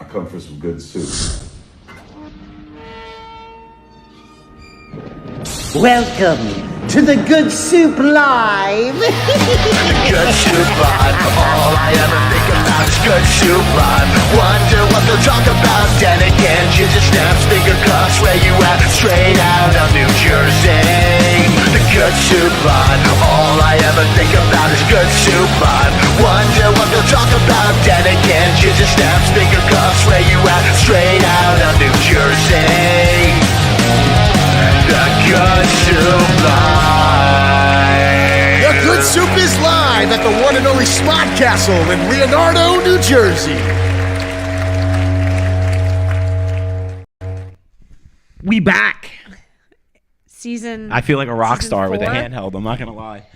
I come for some good soup. Welcome to the Good Soup Live. Good soup live. All I ever think about is good soup live. Wonder what they'll talk about. Then again, ginger snaps, finger cuffs. Where you at? Straight out of New Jersey. The good soup live. All I ever think about is good soup live. Wonder what they'll talk about. Then again, ginger snaps, finger cuffs. Where you at? Straight out of New Jersey. The Good Soup Live. The Good Soup is live at the one and only Spot Castle in Leonardo, New Jersey. We back. Season. I feel like a rock star with a 4? handheld. I'm not gonna lie.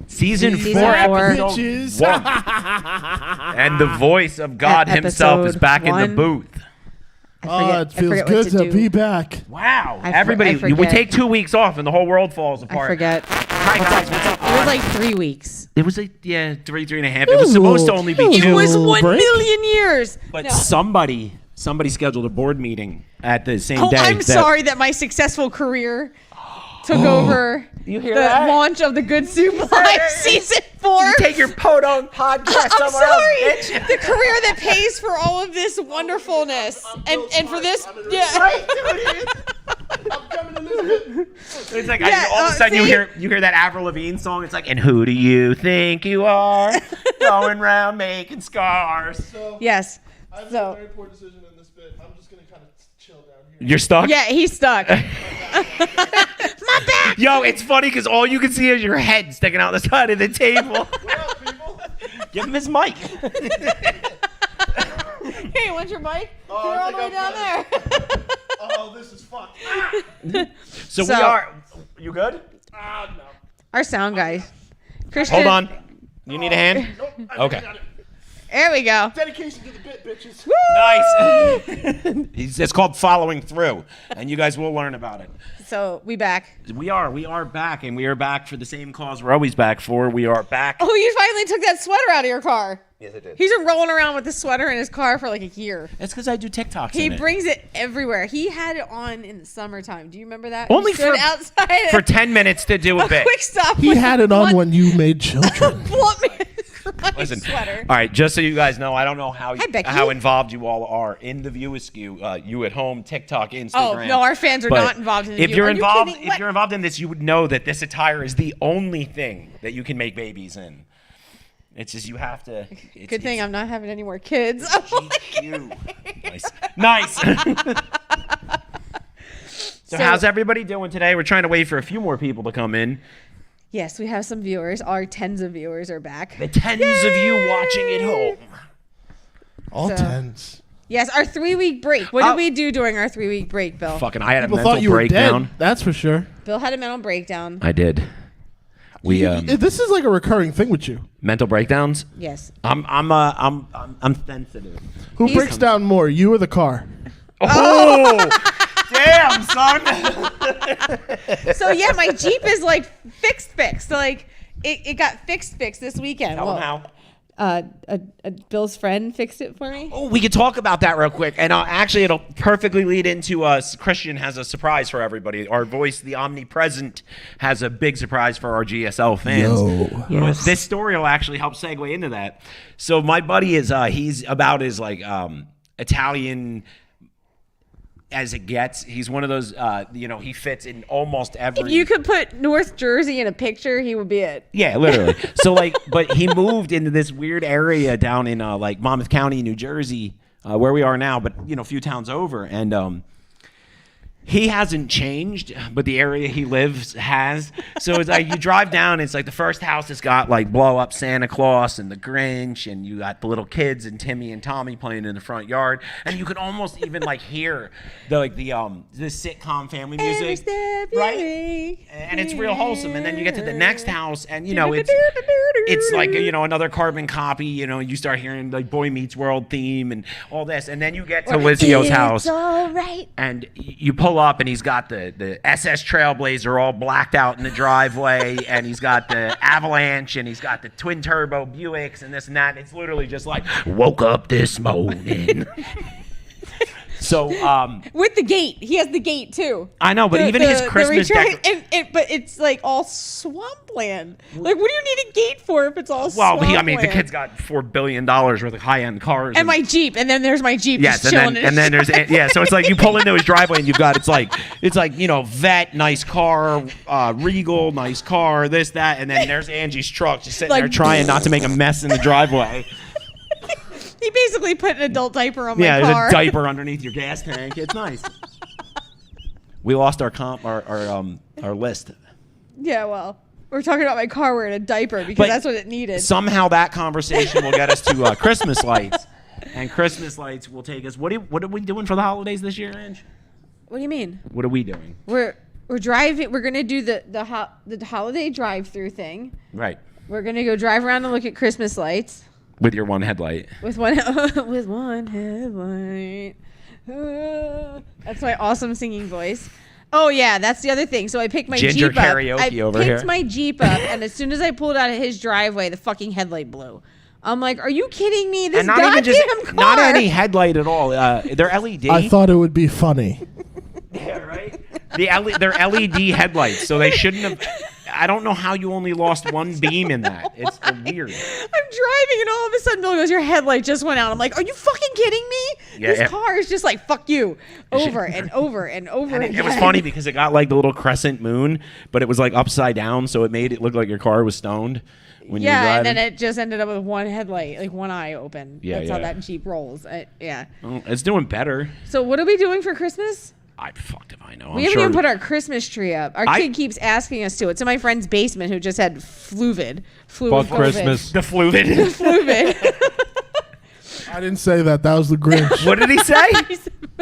Season 4, Season 4. episode Bitches. 1. And the voice of God himself is back in the Episode booth. It feels good to be back. Wow. I Everybody, we forget. take 2 weeks off and the whole world falls apart. I forget. Hi guys, what's up? It was like 3 weeks. It was like, yeah, three and a half. It was supposed to only be It 2. It was 1 break? million years. But No. somebody scheduled a board meeting at the same Oh, day. I'm sorry that my successful career took over You hear the that? launch of the Good Soup Live season 4. You take your podunk podcast I'm somewhere sorry. else, bitch. The career that pays for all of this wonderfulness, and for this, yeah. It's like Yeah, all of a sudden you see? hear that Avril Lavigne song. It's like, and who do you think you are, going round making scars? Yes. I've So- made a very poor decision in this bit. I'm just going to kind of chill down here. You're stuck. Yeah, he's stuck. Yo, it's funny because all you can see is your head sticking out the side of the table. What up, people? Give him his mic. Hey, want your mic? Oh, You're I all the way think I'm down there. Oh, this is fucked. So we So- are. You good? No. Our sound guy, Christian. Hold on. You need a hand? Nope. I Okay. got it. There we go. Dedication to the bit, bitches. Nice. It's called following through, and you guys will learn about it. So we back. We are back, and we are back for the same cause we're always back for. We are back. Oh, you finally took that sweater out of your car. Yes, I did. He's been rolling around with the sweater in his car for like a year. It's because I do TikToks. He in it. brings it everywhere. He had it on in the summertime. Do you remember that? Only He stood for- outside for 10 minutes to do a a bit. quick stop. He with had it on one when you made children. blunt man crunch Listen, sweater. all right, just so you guys know, I don't know how Hi, Becky. how involved you all are in the View Askew, you at home, TikTok, Instagram. Oh, no, our fans are But not involved in the if View. you're Are you involved, kidding? if What? you're involved in this, you would know that this attire is the only thing that you can make babies in. It's just you have to. Good thing I'm not having any more kids. GQ. Nice. So how's everybody doing today? We're trying to wait for a few more people to come in. Yes, we have some viewers. Our tens of viewers are back. The tens of you watching at home. All So- tens. Yes, our 3-week break. What Oh. did we do during our 3-week break, Bill? Fucking, I had a People mental thought you were breakdown. dead. That's for sure. Bill had a mental breakdown. I did. We This is like a recurring thing with you. mental breakdowns. Yes. I'm sensitive. Who He's- breaks down more, you or the car? Oh, damn, son. So yeah, my Jeep is like fixed. So like it got fixed this weekend. Tell them how. Bill's friend fixed it for me. Oh, we could talk about that real quick, and actually, it'll perfectly lead into us. Christian has a surprise for everybody. Our voice, the omnipresent, has a big surprise for our GSL fans. Yes. This story will actually help segue into that. So my buddy is he's about as like Italian as it gets. He's one of those he fits in almost every. If you could put North Jersey in a picture, he would be it. Yeah, literally. So like, but he moved into this weird area down in like Monmouth County, New Jersey, where we are now, but a few towns over, and he hasn't changed, but the area he lives has. So it's like you drive down, it's like the first house has got like blow up Santa Claus and the Grinch, and you got the little kids and Timmy and Tommy playing in the front yard, and you can almost even like hear the sitcom family music, right? And it's real wholesome. And then you get to the next house, and it's like another carbon copy. You start hearing like Boy Meets World theme and all this, and then you get to Lizio's house, All right. and you pull pull up and he's got the SS Trailblazer all blacked out in the driveway, and he's got the Avalanche, and he's got the twin turbo Buicks and this and that. It's literally just like, woke up this morning. So, with the gate, he has the gate too. I know, but even his Christmas but it's like all swampland. Like, what do you need a gate for if it's all swampland? I mean, the kid's got $4 billion worth of high-end cars. And my Jeep, and then there's my Jeep yes, just chilling. and then there's so it's like you pull into his driveway and you've got it's like vet, nice car, Regal, nice car, this, that, and then there's Angie's truck just sitting there trying not to make a mess in the driveway. He basically put an adult diaper on my car. Yeah, there's a diaper underneath your gas tank. It's nice. We lost our list. Yeah, well, we're talking about my car wearing a diaper because that's what it needed. Somehow that conversation will get us to Christmas lights, and Christmas lights will take us. What are we doing for the holidays this year, Ange? What do you mean? What are we doing? We're driving. We're gonna do the holiday drive-through thing. Right. We're gonna go drive around and look at Christmas lights. With your one headlight. With one headlight. That's my awesome singing voice. Oh yeah, that's the other thing. So I picked my Ginger Jeep up. karaoke over here. I picked my Jeep up, and as soon as I pulled out of his driveway, the fucking headlight blew. I'm like, are you kidding me? This goddamn car. Not any headlight at all. They're LED. I thought it would be funny. Yeah, right. They're LED headlights, so they shouldn't have. I don't know how you only lost one beam in that. It's weird. I'm driving, and all of a sudden, Bill goes, "Your headlight just went out." I'm like, "Are you fucking kidding me?" Yeah, this car is just like, "Fuck you," over and over and over again. It was funny because it got like the little crescent moon, but it was like upside down, so it made it look like your car was stoned when you were driving. And then it just ended up with one headlight, like one eye open. Yeah, That's how that Jeep rolls. Yeah. Well, it's doing better. So what are we doing for Christmas? I fucked if I know. We haven't even put our Christmas tree up. Our kid keeps asking us to. It's in my friend's basement who just had fluvid. Fuck Christmas. The fluvid. I didn't say that. That was the Grinch. What did he say?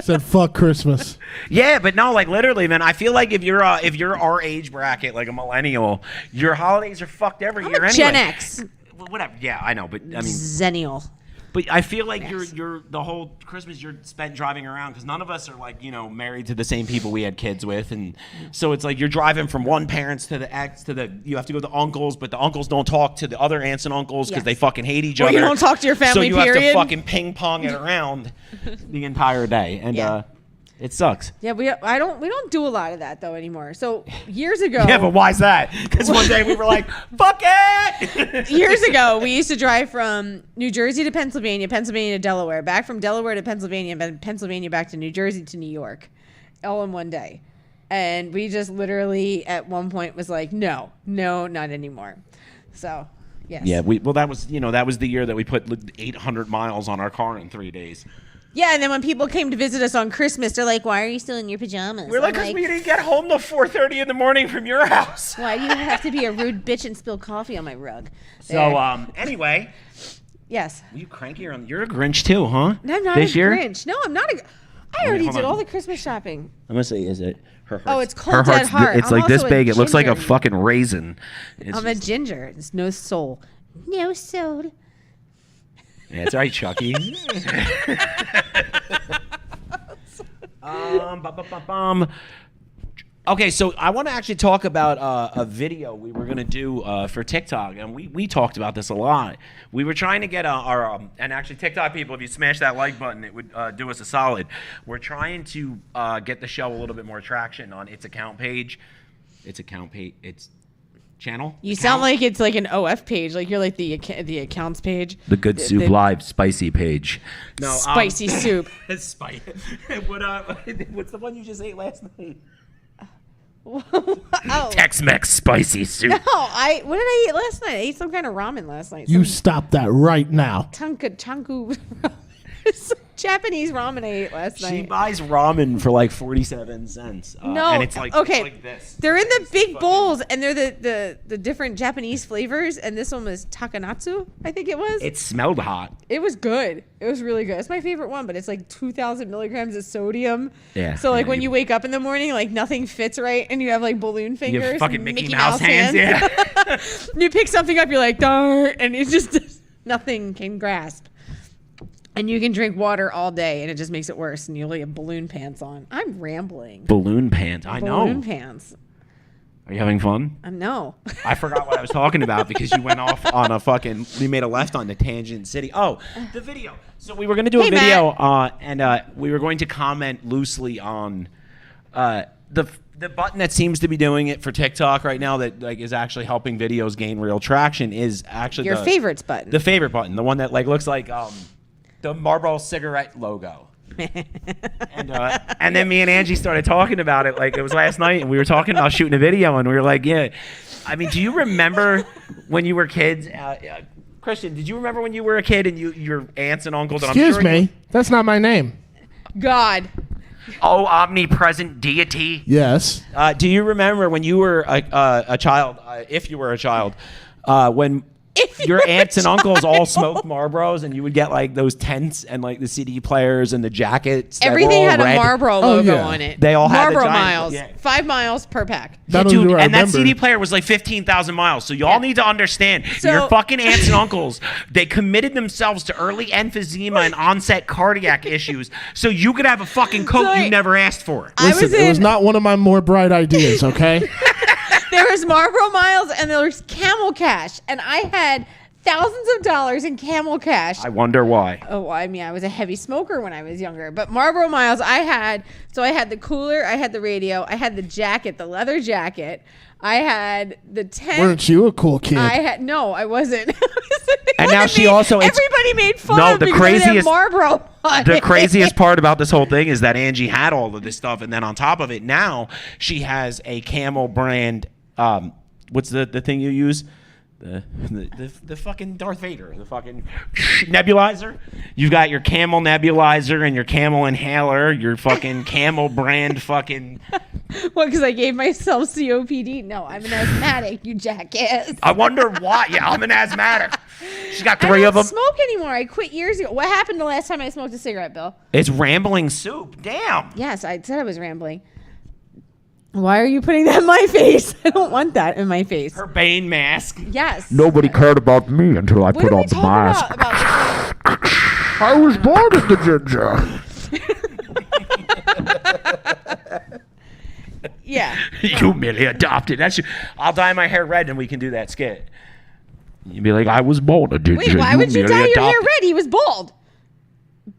Said fuck Christmas. Yeah, but no, like literally, man. I feel like if you're our age bracket, like a millennial, your holidays are fucked every year anyway. Gen X. Whatever. Yeah, I know, but I mean, Zennial. But I feel like you're the whole Christmas you're spent driving around because none of us are like married to the same people we had kids with, and so it's like you're driving from one parents to the ex to the you have to go to the uncles, but the uncles don't talk to the other aunts and uncles because they fucking hate each other. You don't talk to your family. So you have to fucking ping pong it around the entire day, and it sucks. Yeah, we don't do a lot of that though anymore. So years ago. Yeah, but why's that? Because one day we were like, fuck it. Years ago, we used to drive from New Jersey to Pennsylvania, Pennsylvania to Delaware, back from Delaware to Pennsylvania, and then Pennsylvania back to New Jersey to New York, all in one day. And we just literally at one point was like, no, not anymore. So, yes. Yeah, that was the year that we put 800 miles on our car in 3 days. Yeah, and then when people came to visit us on Christmas, they're like, "Why are you still in your pajamas?" We're like, "Because we didn't get home till 4:30 in the morning from your house." Why do you have to be a rude bitch and spill coffee on my rug? So, anyway. Yes. Were you cranky or you're a Grinch too, huh? No, I'm not this a year? Grinch. No, I'm not a. I already did all the Christmas shopping. I'm gonna say, is it her heart? Oh, it's Cold Dead Heart. It's I'm like this also a big. It looks like a ginger. fucking raisin. I'm a ginger. There's no soul. No soul. Yeah, that's right, Chucky. Okay, so I want to actually talk about a video we were going to do for TikTok, and we talked about this a lot. We were trying to get our and actually TikTok people, if you smash that like button, it would do us a solid. We're trying to get the show a little bit more traction on its account page. Its channel. You sound like it's like an OF page, like you're like the accounts page. The Good Soup Live spicy page. No, spicy soup. What's the one you just ate last night? Oh. Tex-Mex spicy soup. No, what did I eat last night? I ate some kind of ramen last night. You stop that right now. Chanku. Some Japanese ramen I ate last night. She buys ramen for like 47 cents. No, and it's like, okay. it's like this. They're in the big bowls, and they're the different Japanese flavors. And this one was takanatsu, I think it was. It smelled hot. It was good. It was really good. It's my favorite one, but it's like 2,000 milligrams of sodium. Yeah. So like when you wake up in the morning, like nothing fits right, and you have like balloon fingers. You have fucking and Mickey Mouse hands. Yeah. You pick something up, you're like, darn, and it just nothing can grasp. And you can drink water all day, and it just makes it worse. And you'll have balloon pants on. I'm rambling. Balloon pants. I know. Balloon pants. Are you having fun? No. I forgot what I was talking about because you went off on a fucking. We made a left on the Tangent City. Oh, the video. So we were going to do a Hey, video, and we were going to comment loosely on the button that seems to be doing it for TikTok right now that like is actually helping videos gain real traction is actually Your favorites button. The favorite button, the one that like looks like the Marlboro cigarette logo. And then me and Angie started talking about it like it was last night, and we were talking about shooting a video, and we were like, yeah. I mean, do you remember when you were kids? Christian, did you remember when you were a kid and your aunts and uncles? Excuse me. That's not my name. God. Oh, omnipresent deity. Yes. Do you remember when you were a child, if you were a child, when your aunts and uncles all smoked Marlboros and you would get like those tents and like the CD players and the jackets? that were Everything all had red? a Marlboro logo yeah. on it. They all had the Marlboro giant- miles. yeah. 5 miles per pack. Not Dude, only do I and that remember- CD player was like 15,000 miles. So y'all Yeah. need to understand, So- your fucking aunts and uncles, they committed themselves to early emphysema and onset cardiac issues so you could have a fucking coat So you never asked for. I was Listen, it was in- not one of my more bright ideas, okay? There was Marlboro miles and there was Camel Cash. And I had thousands of dollars in Camel Cash. I wonder why. Oh, I mean, I was a heavy smoker when I was younger. But Marlboro miles, I had the cooler, I had the radio, I had the jacket, the leather jacket. I had the tent. Weren't you a cool kid? No, I wasn't. And now she also- it's- everybody made fun No, of the me because of that craziest- Marlboro on The it. craziest part about this whole thing is that Angie had all of this stuff, and then on top of it, now she has a Camel brand. What's the thing you use? The fucking Darth Vader, the fucking nebulizer. You've got your Camel nebulizer and your Camel inhaler, your fucking Camel brand fucking. What, because I gave myself COPD? No, I'm an asthmatic, you jackass. I wonder why. Yeah, I'm an asthmatic. She's got I 3 of don't them. smoke anymore. I quit years ago. What happened the last time I smoked a cigarette, Bill? It's rambling soup. Damn. Yes, I said I was rambling. Why are you putting that in my face? I don't want that in my face. Her Bane mask. Yes. Nobody cared about me until I What put are we on the talking mask. about this? I was born in the ginger. Yeah. You merely adopted. I'll dye my hair red and we can do that skit. You'd be like, I was born a ginger. Wait, why would you merely dye your hair adopted." red? He was bald.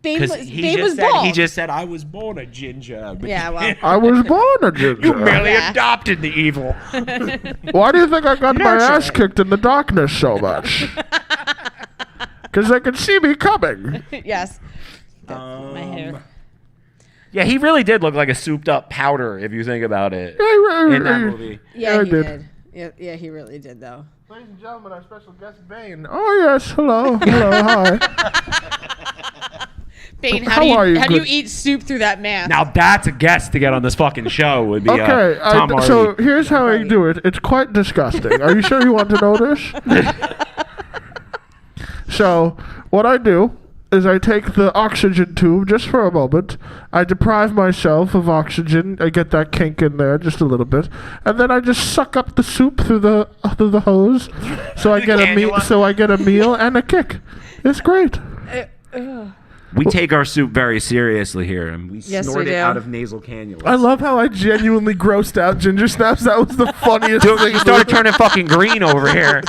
Bane was, Because Bane was bald. he just said, I was born a ginger. But Yeah, well. I was born a ginger. you merely Yeah. adopted the evil. Why do you think I got my Nurture ass it. kicked in the darkness so much? Because they could see me coming. Yes. My hair. Yeah, he really did look like a souped up powder if you think about it in that movie. Yeah, I he did. did. Yeah, he really did, though. Ladies and gentlemen, our special guest, Bane. Oh, yes. Hello. Hello. Hi. Bane, How are you, how do you good- eat soup through that mask? Now that's a guest to get on this fucking show would be Okay, Tom Hardy. so here's how I do it. It's quite disgusting. Are you sure you want to know this? So, what I do is I take the oxygen tube just for a moment. I deprive myself of oxygen. I get that kink in there just a little bit, and then I just suck up the soup through the hose. So I get a meal. cannula. So I get a meal and a kick. It's great. We take our soup very seriously here, and we Yes, snort we it do. out of nasal cannulas. I love how I genuinely grossed out Ginger Snaps. That was the funniest Dude, thing. you started turning fucking green over here.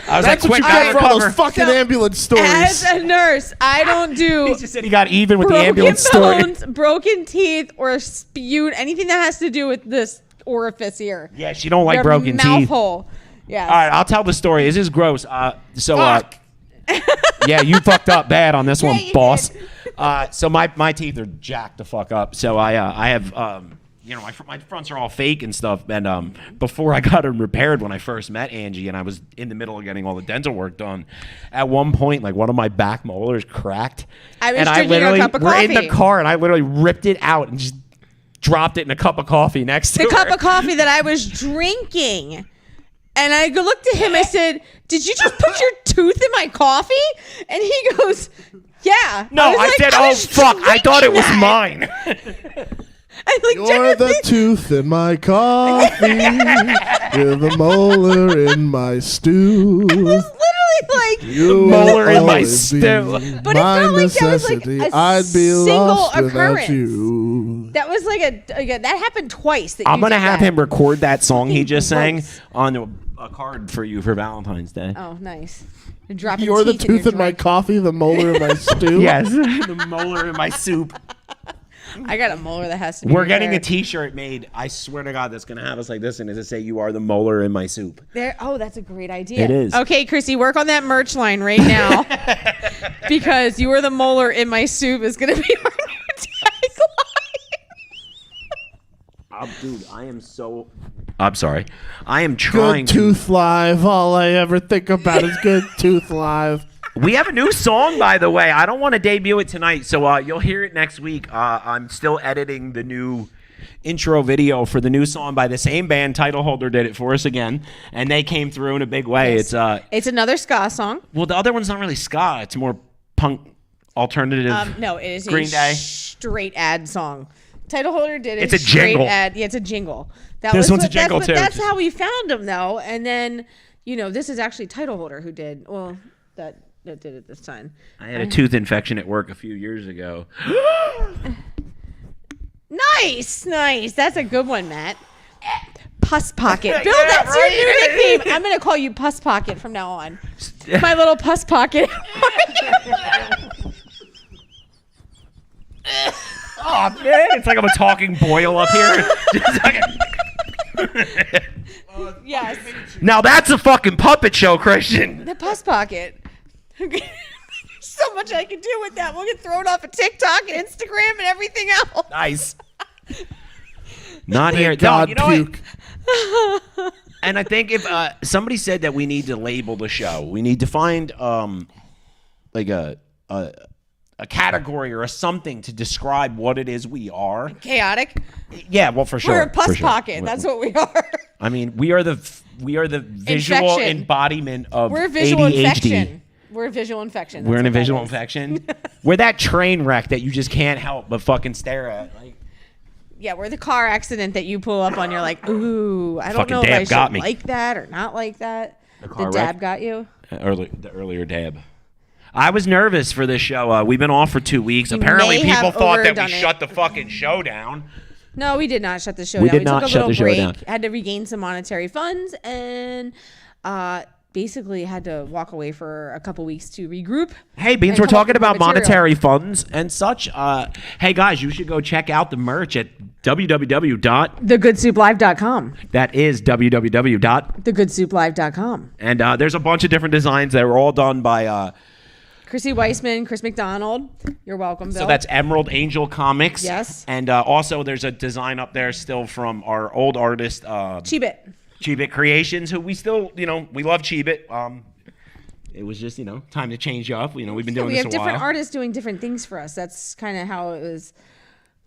I was That's like, what you quick, get for all cover. those fucking So, ambulance stories. As a nurse, I don't do He just said he got even with the broken ambulance story. bones, broken teeth, or spewed, anything that has to do with this orifice here. Yeah, she don't like Your broken mouth teeth. hole. Yes. All right, I'll tell the story. This is gross. Fuck. Yeah, you fucked up bad on this one, you boss. did. So my teeth are jacked the fuck up. So I have my fronts are all fake and stuff. And before I got them repaired when I first met Angie, and I was in the middle of getting all the dental work done, at one point like one of my back molars cracked. I was and drinking a literally cup of we're in the coffee. car, and I literally ripped it out and just dropped it in a cup of coffee next to The cup her. of coffee that I was drinking. And I looked at him, I said, "Did you just put your tooth in my coffee?" And he goes, "Yeah." No, was I like, said, "I "Oh was fuck, I thought it was drinking that." mine." I like, You're the tooth in my coffee. You're the molar in my stew. I was literally like molar in my always be stew. But it's my not like that was like necessity. a I'd be single lost occurrence. without you. That was like a that happened twice. That I'm you gonna did have that. him record that song he just sang Once. on a card for you for Valentine's Day. Oh, nice. You're dropping You're the teeth in your tooth in my drink. coffee, the molar in my stew. Yes, the molar in my soup. I got a molar that has to be We're getting a repaired. T-shirt made. I swear to God, that's gonna have us like this, and it's say "You are the molar in my soup." There. Oh, that's a great idea. It is. Okay, Chrissy, work on that merch line right now. Because you are the molar in my soup is going to be our new tagline. Dude, I am so. I'm sorry. I am trying Good Tooth Live. All I ever think about is Good Tooth Live. We have a new song, by the way. I don't want to debut it tonight, so you'll hear it next week. I'm still editing the new intro video for the new song by the same band. Title Holder did it for us again, and they came through in a big way. Yes. It's another ska song. Well, the other one's not really ska. It's more punk alternative. No, it is Green a Day. straight ad song. Title Holder did It's a straight jingle. ad. Yeah, it's a jingle. This one's a jingle, too. That's how we found them, though. And then, this is actually Title Holder who did. Well, that did it this time. I had a tooth infection at work a few years ago. Nice. That's a good one, Matt. Puss Pocket. Bill, Yeah, that's right. your new nickname. I'm going to call you Puss Pocket from now on. My little Puss Pocket. Oh, man. It's like I'm a talking boil up here. Just like Yes. now that's a fucking puppet show, Christian. The Puss Pocket. There's so much I can do with that. We'll get thrown off of TikTok and Instagram and everything else. Nice. Not here. No, God you know what? puke. And I think if somebody said that we need to label the show, we need to find like a category or a something to describe what it is we are. Chaotic. Yeah, well, for sure. We're a Puss for sure. Pocket. That's what we are. I mean, we are the visual Infection. embodiment of We're a visual ADHD. infection. We're a visual infection. We're in a That's what visual that is. infection. We're that train wreck that you just can't help but fucking stare at. Like, Yeah, we're the car accident that you pull up on. You're like, ooh, I don't Fucking know if dab I should got me. like that or not like that. The car dab wreck? got you. the earlier dab. I was nervous for this show. We've been off for 2 weeks. You Apparently, may people have thought that we overdone it. shut the fucking show down. No, we did not shut the show We down. did not took a shut little the show break, down. had to regain some monetary funds, and basically had to walk away for a couple weeks to regroup. Hey, Beans, and we're come up talking with more about material. monetary funds and such. Hey, guys, you should go check out the merch at www. TheGoodSoupLive.com. That is www. TheGoodSoupLive.com. And there's a bunch of different designs that were all done by. Chrissy Weissman, Chris McDonald. You're welcome, Bill. So that's Emerald Angel Comics. Yes. And also, there's a design up there still from our old artist, Cheebit. Cheebit Creations, who we still, we love Cheebit. It was just, time to change up. We've been doing We this have a while. different artists doing different things for us. That's kind of how it was.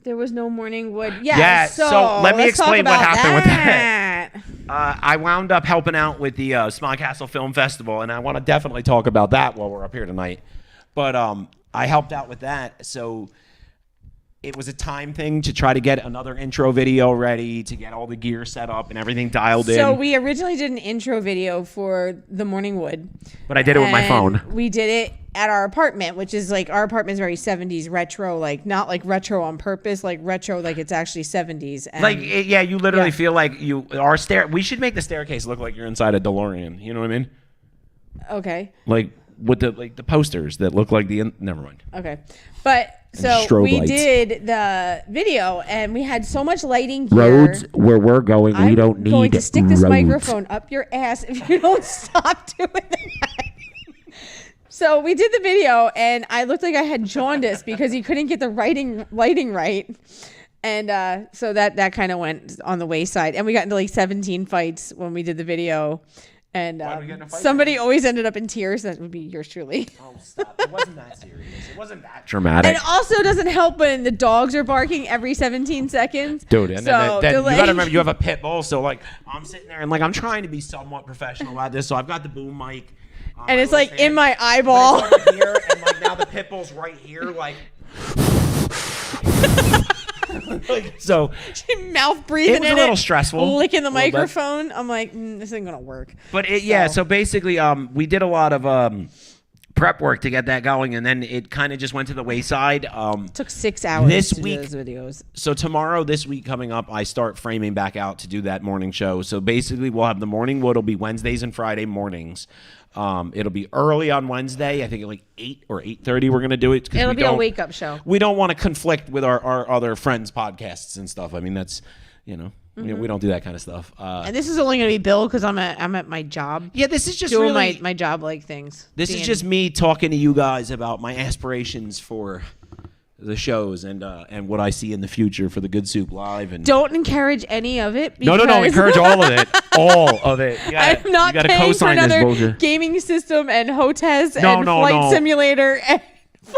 There was no Morning Wood. Yeah, so let me let's talk explain what about happened with that. I wound up helping out with the Smodcastle Film Festival, and I want to definitely talk about that while we're up here tonight. But I helped out with that, so it was a time thing to try to get another intro video ready, to get all the gear set up and everything dialed in. So we originally did an intro video for The Morning Wood. But I did it with my and phone. We did it at our apartment, which is like our apartment is very 70s retro, like not like retro on purpose, like retro like it's actually 70s. And You literally Yeah. feel like we should make the staircase look like you're inside a DeLorean. You know what I mean? okay. Like with the posters that look like never mind. Okay. But so strobe we lights. did the video and we had so much lighting gear. Roads where we're going, we I'm don't need going to stick this roads. microphone up your ass if you don't stop doing that. So we did the video and I looked like I had jaundice because he couldn't get the lighting right. And so that kind of went on the wayside. And we got into like 17 fights when we did the video. And Why did we get in a fight? somebody always ended up in tears. That would be yours truly. Oh, stop. It wasn't that serious. It wasn't that dramatic. And it also doesn't help when the dogs are barking every 17 seconds. Dude, and so then you delay- gotta remember you have a pit bull, so like I'm sitting there and like I'm trying to be somewhat professional at this, so I've got the boom mic, and it's my like little in my stand, eyeball. but it's over here, and like now the pit bull's right here, like. So Mouth breathing it was in a little stressful, licking the a little bit. microphone. I'm like, this ain't gonna work. But so basically, we did a lot of prep work to get that going, and then it kind of just went to the wayside. Took 6 hours this to week, do those videos. So tomorrow, this week coming up, I start framing back out to do that morning show. So basically, we'll have the morning. It'll be Wednesdays and Friday mornings. It'll be early on Wednesday. I think at like 8 or 8:30 we're gonna do it. It'll be a wake up show. We don't want to conflict with our other friends' podcasts and stuff. I mean, that's we don't do that kind of stuff. And this is only gonna be Bill because I'm at my job. Yeah, this is just doing really my job like things. This is just me talking to you guys about my aspirations for the shows and what I see in the future for the Good Soup Live. And don't encourage any of it. No, encourage all of it. All of it. I'm not you gotta paying for co-sign this another bullshit. gaming system and hotels and flight simulator. And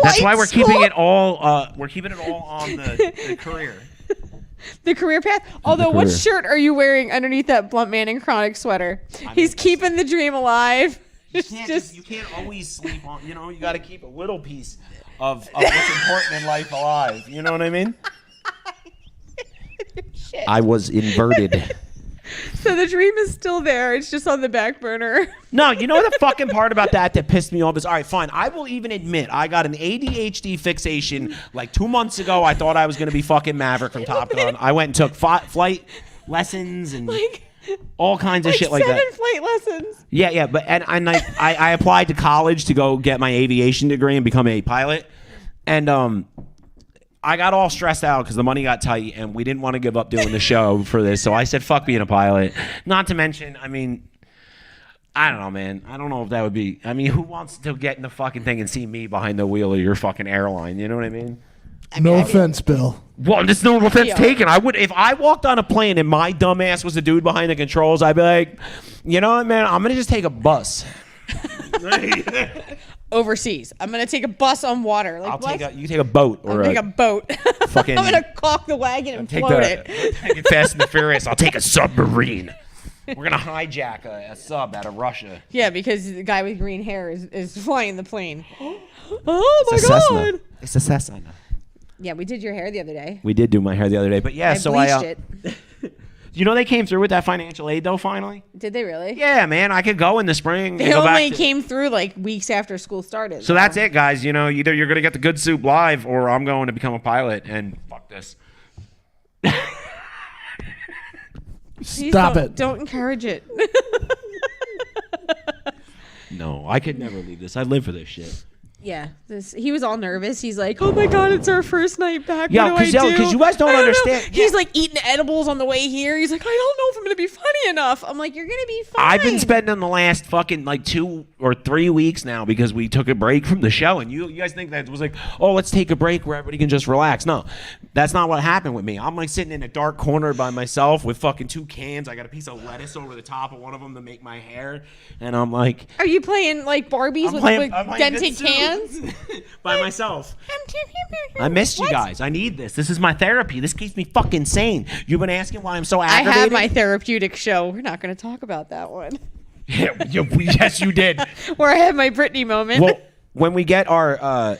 That's why we're school. keeping it all. We're keeping it all on the career. The career path. Although, what career. shirt are you wearing underneath that Blunt Man and Chronic sweater? He's keeping the dream alive. You can't always sleep on. You got to keep a little piece of what's important in life alive. You know what I mean? Shit. I was inverted. So the dream is still there. It's just on the back burner. No, you know the fucking part about that pissed me off is, all right, fine. I will even admit I got an ADHD fixation like 2 months ago. I thought I was going to be fucking Maverick from Top Gun. I went and took flight lessons and all kinds of shit like that. 7 flight lessons. Yeah, but I applied to college to go get my aviation degree and become a pilot. And I got all stressed out because the money got tight and we didn't want to give up doing the show for this. So I said, fuck being a pilot. Not to mention, I mean, I don't know, man. I don't know if that would be, I mean, who wants to get in the fucking thing and see me behind the wheel of your fucking airline? You know what I mean? No offense, Bill. Well, there's no offense taken. I would, if I walked on a plane and my dumb ass was the dude behind the controls, I'd be like, you know what, man? I'm going to just take a bus. Overseas. I'm going to take a bus on water. Like, you take a boat. Or take a boat. Fucking, I'm going to caulk the wagon and float it. Take it Fast and the Furious. I'll take a submarine. We're going to hijack a sub out of Russia. Yeah, because the guy with green hair is flying the plane. Oh, my Cessna. God. It's a Cessna. Yeah, we did your hair the other day. We did do my hair the other day. But yeah, I bleached it. You know they came through with that financial aid, though, finally? Did they really? Yeah, man. I could go in the spring. They only came through like weeks after school started. So that's it, guys. You know, either you're going to get the Good Soup Live or I'm going to become a pilot. And fuck this. Stop it. Don't encourage it. No, I could never leave this. I live for this shit. Yeah, he was all nervous. He's like, "Oh my God, it's our first night back. Yo, what do I do?" because you guys don't understand. Know. He's like eating edibles on the way here. He's like, "I don't know if I'm gonna be funny enough." I'm like, "You're gonna be fine." I've been spending the last fucking like 2 or 3 weeks now because we took a break from the show, and you guys think that it was like, oh, let's take a break where everybody can just relax. No, that's not what happened with me. I'm like sitting in a dark corner by myself with fucking 2 cans. I got a piece of lettuce over the top of one of them to make my hair, and I'm like, "Are you playing like Barbies with dented cans?" By myself. I missed you guys. I need this. This is my therapy. This keeps me fucking sane. You've been asking why I'm so aggravated. I have my therapeutic show. We're not going to talk about that one. Yes, you did. Where I had my Britney moment. Well, when we get our,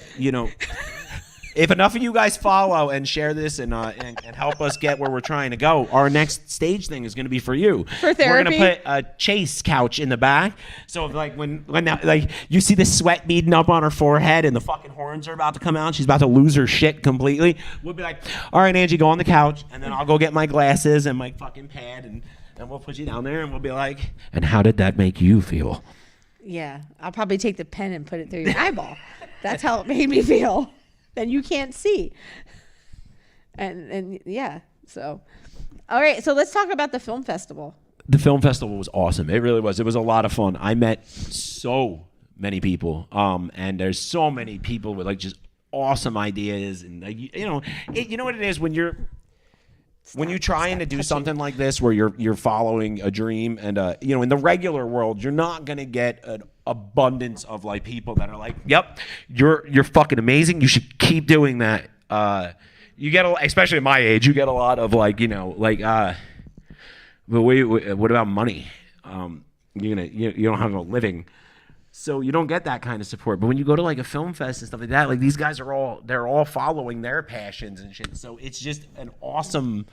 if enough of you guys follow and share this and help us get where we're trying to go, our next stage thing is going to be for you. For therapy? We're going to put a Chase couch in the back. So like when you see the sweat beading up on her forehead and the fucking horns are about to come out, she's about to lose her shit completely. We'll be like, all right, Angie, go on the couch, and then I'll go get my glasses and my fucking pad, and we'll put you down there, and we'll be like, and how did that make you feel? Yeah, I'll probably take the pen and put it through your eyeball. That's how it made me feel. Then you can't see. And yeah, so. All right, so let's talk about the film festival. The film festival was awesome. It really was. It was a lot of fun. I met so many people, and there's so many people with like just awesome ideas, and like, you know what it is when you're trying to do something like this where you're following a dream, and in the regular world you're not gonna get an abundance of like people that are like, yep, you're fucking amazing, you should keep doing that. You get especially at my age, you get a lot of like, but what about money? You don't have no living. So you don't get that kind of support. But when you go to like a film fest and stuff like that, like these guys they're all following their passions and shit. So it's just an awesome,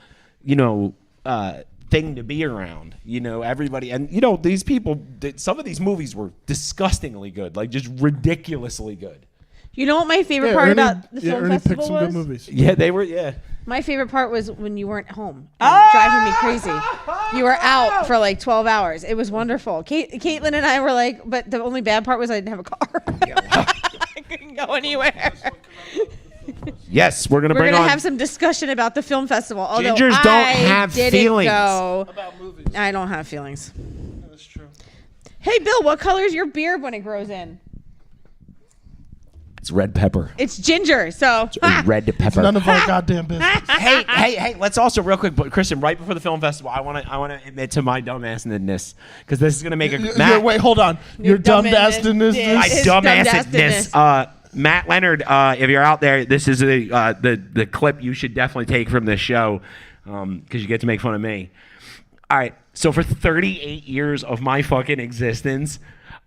thing to be around. Everybody, and these people. Some of these movies were disgustingly good, like just ridiculously good. You know what my favorite part about the film Ernie picked festival some was? good movies. Yeah, they were. Yeah. My favorite part was when you weren't home, driving me crazy. You were out for like 12 hours. It was wonderful. Caitlin and I were like, but the only bad part was I didn't have a car. I couldn't go anywhere. Yes, we're We're gonna gonna have some discussion about the film festival. Although Gingers don't I have didn't feelings go. About movies. I don't have feelings. That's true. Hey, Bill, what color is your beard when it grows in? It's red pepper. It's ginger. So Red pepper. None of our goddamn business. hey, let's also real quick, but Christian, right before the film festival, I want to admit to my dumbassness because this is gonna make a Wait, hold on. Your dumbassness. my His dumbassedness. Matt Leonard, if you're out there, this is the clip you should definitely take from this show because you get to make fun of me. All right, so for 38 years of my fucking existence,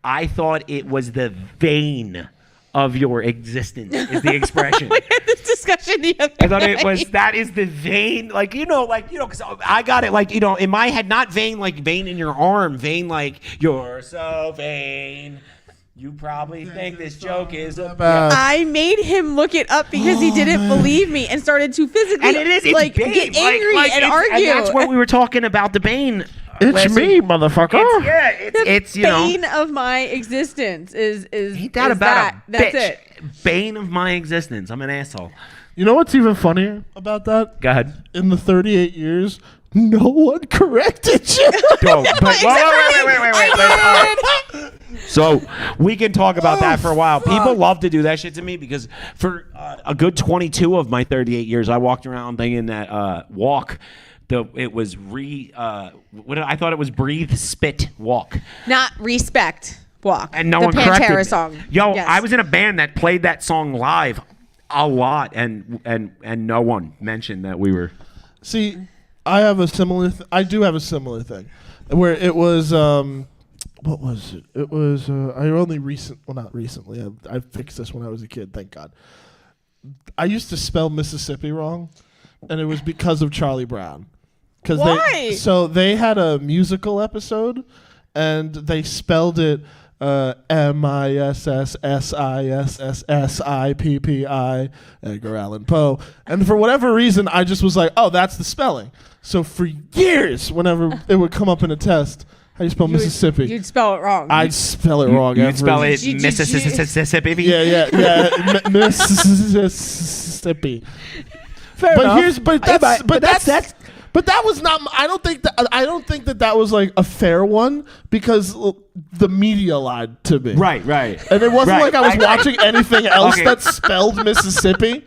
I thought it was the vein of your existence is the expression. we had this discussion the other I thought day. it was that is the vein, because I got it, in my head, not vein like vein in your arm, vein like you're so vain. You probably think this joke is I made him look it up because he didn't believe me and started to physically and it is it's like Bane. get angry and argue. And that's what we were talking about the Bane. It's last me, week. motherfucker. It's Bane of my existence is Ain't that is about that. a That's bitch? it. Bane of my existence. I'm an asshole. You know what's even funnier about that? Go ahead. In the 38 years, no one corrected you. Go. But, Except for wait. I did. So we can talk about that for a while. People love to do that shit to me because for a good 22 of my 38 years, I walked around thinking that walk. It was I thought it was breathe, spit, walk. Not respect. Walk. And no the one Pantera corrected me. song. Yo, Yes. I was in a band that played that song live a lot, and no one mentioned that we were. See, I have a similar. I do have a similar thing, where it was. What was it? It was. I only not recently. I fixed this when I was a kid. Thank God. I used to spell Mississippi wrong, and it was because of Charlie Brown. Why? They had a musical episode, and they spelled it MISSSISSSIPPI, Edgar Allan Poe. And for whatever reason, I just was like, oh, that's the spelling. So for years, whenever it would come up in a test, how do you spell Mississippi? You'd spell it wrong. I'd spell it wrong. You'd spell it G- G- Mississippi. Yeah. Mississippi. Fair enough. But that was not. I don't think that was like a fair one because the media lied to me. Right. And it wasn't like I was Right. watching anything else Okay. that spelled Mississippi.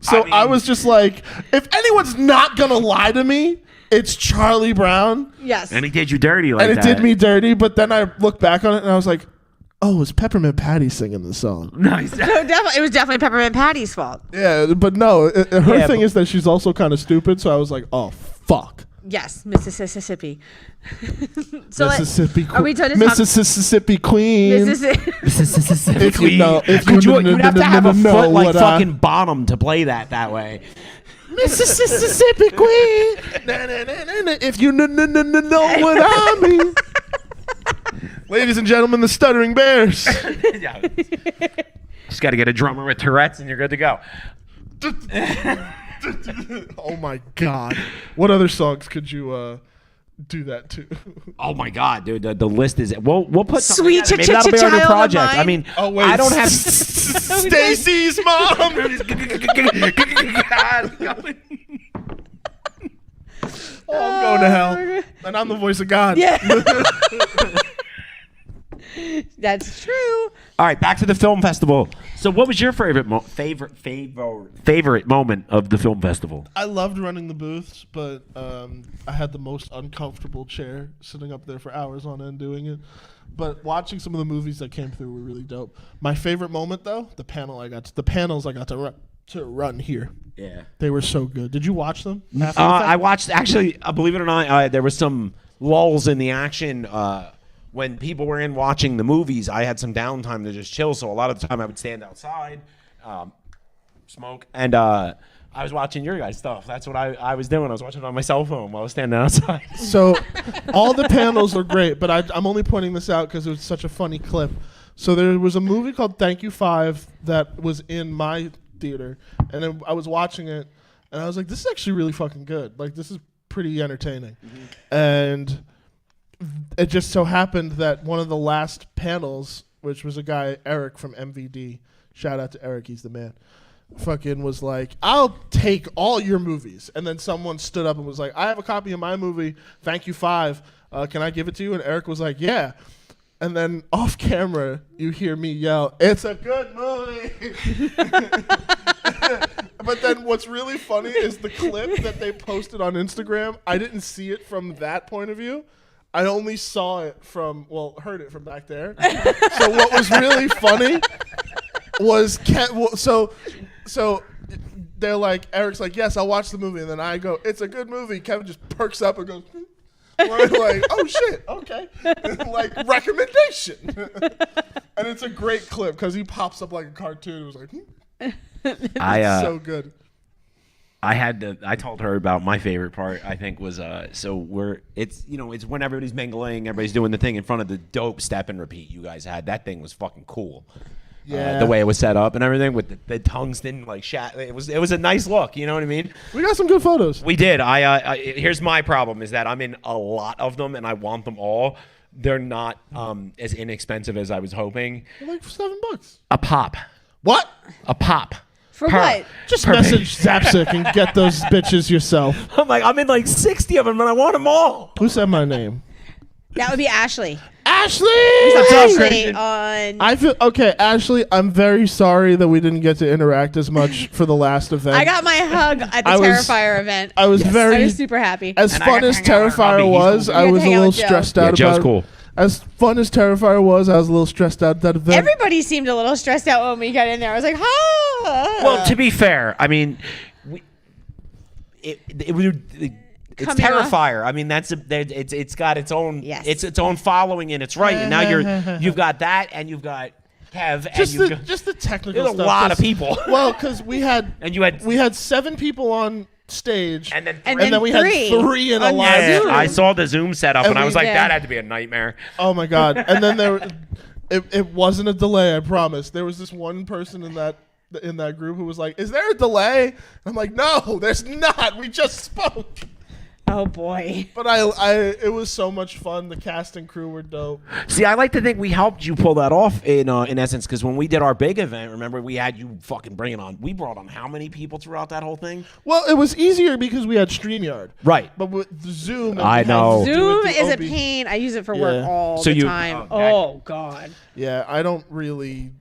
So I was just like, if anyone's not gonna lie to me, it's Charlie Brown. yes. And he did you dirty like And it that. did me dirty. But then I looked back on it and I was like, oh, it was Peppermint Patty singing the song. Nice. So it was definitely Peppermint Patty's fault. Yeah, but no, her Yeah, thing but- is that she's also kind of stupid. So I was like, oh fuck. Yes, Mississippi. So Mississippi are we Queen. trying to talk- Mississippi Queen. Mississippi? If you know, if you You'd have to have a know foot like what fucking bottom to play that way. Mississippi Queen. If you know what I mean. Ladies and gentlemen, the Stuttering Bears. Yeah. Just got to get a drummer with Tourette's and you're good to go. Oh my God. What other songs could you do that to? Oh my God, dude, the list is. We'll put something Sweet together. Maybe that'll be our new child of project. mine. I mean, Oh wait, I don't have. Stacy's mom. Oh, I'm going to hell, and I'm the voice of God. Yeah. That's true. All right, back to the film festival. So, what was your favorite favorite moment of the film festival? I loved running the booths, but I had the most uncomfortable chair sitting up there for hours on end doing it. But watching some of the movies that came through were really dope. My favorite moment, though, the panels I got to run here. Yeah. They were so good. Did you watch them? I watched, actually, believe it or not, there was some lulls in the action when people were in watching the movies, I had some downtime to just chill. So a lot of the time I would stand outside, smoke, and I was watching your guys' stuff. That's what I was doing. I was watching it on my cell phone while I was standing outside. So all the panels are great, but I'm only pointing this out because it was such a funny clip. So there was a movie called Thank You 5 that was in my theater, and then I was watching it, and I was like, this is actually really fucking good. Like, this is pretty entertaining. And it just so happened that one of the last panels, which was a guy, Eric from MVD, shout out to Eric, he's the man, fucking was like, I'll take all your movies. And then someone stood up and was like, I have a copy of my movie, Thank You 5. Can I give it to you? And Eric was like, yeah. And then off camera, you hear me yell, it's a good movie. But then what's really funny is the clip that they posted on Instagram. I didn't see it from that point of view. I only saw it from, heard it from back there. So what was really funny was, so they're like, Eric's like, yes, I'll watch the movie. And then I go, it's a good movie. Kevin just perks up and goes, we're like, oh shit, okay. Like, recommendation. And it's a great clip because he pops up like a cartoon. It was like, it's so good. I told her about my favorite part. I think was it's when everybody's mingling, everybody's doing the thing in front of the dope step and repeat you guys had. That thing was fucking cool. Yeah, the way it was set up and everything with the tungsten like it was a nice look. You know what I mean? We got some good photos. We did. Here's my problem is that I'm in a lot of them and I want them all. They're not as inexpensive as I was hoping. They're like $7. A pop. What? A pop. For what? Just message Zapsic and get those bitches yourself. I'm in like 60 of them and I want them all. Who said my name? That would be Ashley. Ashley! What's up, Ashley Christian? I feel okay, Ashley. I'm very sorry that we didn't get to interact as much for the last event. I got my hug at the Terrifier event. I was I was super happy. As fun as Terrifier was, I was a little stressed out about. Joe's cool. As fun as Terrifier was, I was a little stressed out at that event. Everybody seemed a little stressed out when we got in there. I was like, "Ha!" Well, to be fair, I mean, it's Terrifier. I mean, it's got its own its own following in its right. And now you've got that, and you've got Kev, and just the technical there's stuff. a lot of people. Well, because we had 7 people on stage, and then we had 3 in a live stream. I saw the Zoom setup, and I was like, Yeah. that had to be a nightmare. Oh my god! And then it wasn't a delay. I promise. There was this one person in that group who was like, "Is there a delay?" I'm like, "No, there's not. We just spoke." Oh boy! But it was so much fun. The cast and crew were dope. See, I like to think we helped you pull that off in essence, because when we did our big event, remember we had you fucking bring it on. We brought on how many people throughout that whole thing? Well, it was easier because we had StreamYard. Right. But with the Zoom, I know. Zoom is a pain. I use it for work all the time. Oh god. Yeah, I don't really.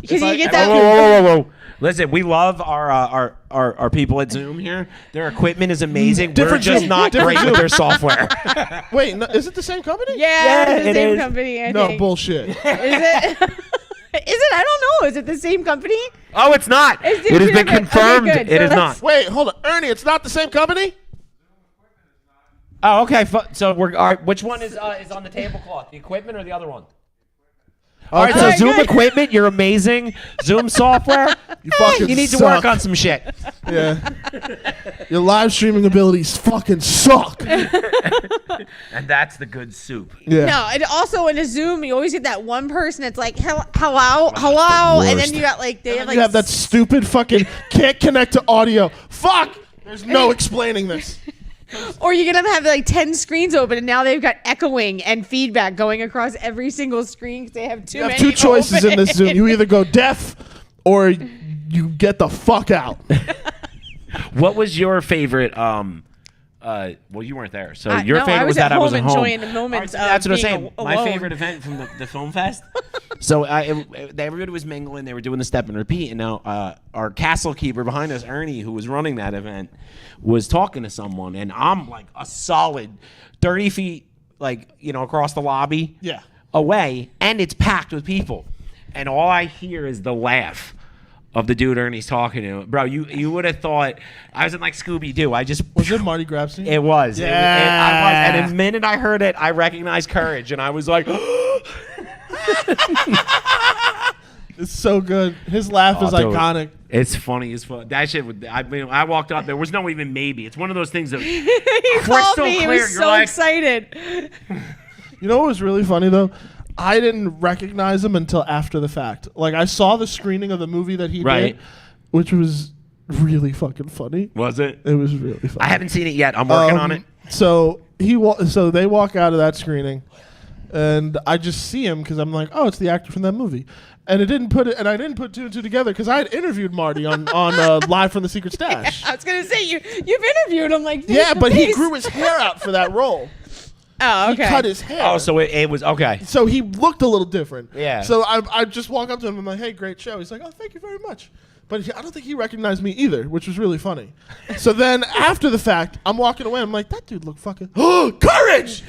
Because you get that. Whoa. Listen, we love our people at Zoom here. Their equipment is amazing. We're just not great with their software. Wait, no, is it the same company? Yeah, it's the it same is. company. I No, think. bullshit. Is it? Is it? I don't know. Is it the same company? Oh, it's not. It's It has been different. Okay, confirmed. good. It So is let's- not. Wait, hold on, Ernie. It's not the same company. Oh, okay. So we're all right. Which one is on the tablecloth? The equipment or the other one? All right, so Alright, Zoom good. equipment, you're amazing. Zoom software, fucking you need to suck. work on some shit. Yeah. Your live streaming abilities fucking suck. And that's the good soup. Yeah. No, and also in a Zoom, you always get that one person that's like, hello, and then you got like they have like You have that stupid fucking can't connect to audio. Fuck. There's no explaining this. or you're gonna have like 10 screens open, and now they've got echoing and feedback going across every single screen because they have too You many. have 2 choices in this open. Zoom. You either go deaf or you get the fuck out. What was your favorite? Well, you weren't there, so your no, I favorite was was at that I was at home home. enjoying the moments All right, that's of what I'm being saying. My alone. favorite event from the film fest. So everybody was mingling. They were doing the step and repeat, and now our castle keeper behind us, Ernie, who was running that event, was talking to someone, and I'm like a solid 30 feet, across the lobby, Yeah. away, and it's packed with people, and all I hear is the laugh of the dude Ernie's talking to. Bro, you would have thought I was in like Scooby Doo. I just Was it Marty Grabstein? It was. I was. Yeah. And the minute I heard it, I recognized Courage, and I was like, It's so good. His laugh is dude. iconic. it's funny as fuck. That shit. I mean, I walked up. There was no even maybe. It's one of those things that He crystal called me. He clear. was You're so like, excited. You know what was really funny though? I didn't recognize him until after the fact. Like I saw the screening of the movie that he Right. did, which was really fucking funny. was it? It was really funny. I haven't seen it yet. I'm working on it. So so they walk out of that screening, and I just see him because I'm like, oh, it's the actor from that movie, and I didn't put two and two together because I had interviewed Marty on Live from the Secret Stash. I was gonna say you've interviewed him like Yeah, face to but he face. grew his hair out for that role. Oh, okay. He cut his hair. Oh, so it was okay. So he looked a little different. Yeah. So I just walk up to him and I'm like, hey, great show. He's like, oh, thank you very much. But I don't think he recognized me either, which was really funny. So then after the fact, I'm walking away. I'm like, that dude looked fucking... Oh, Courage!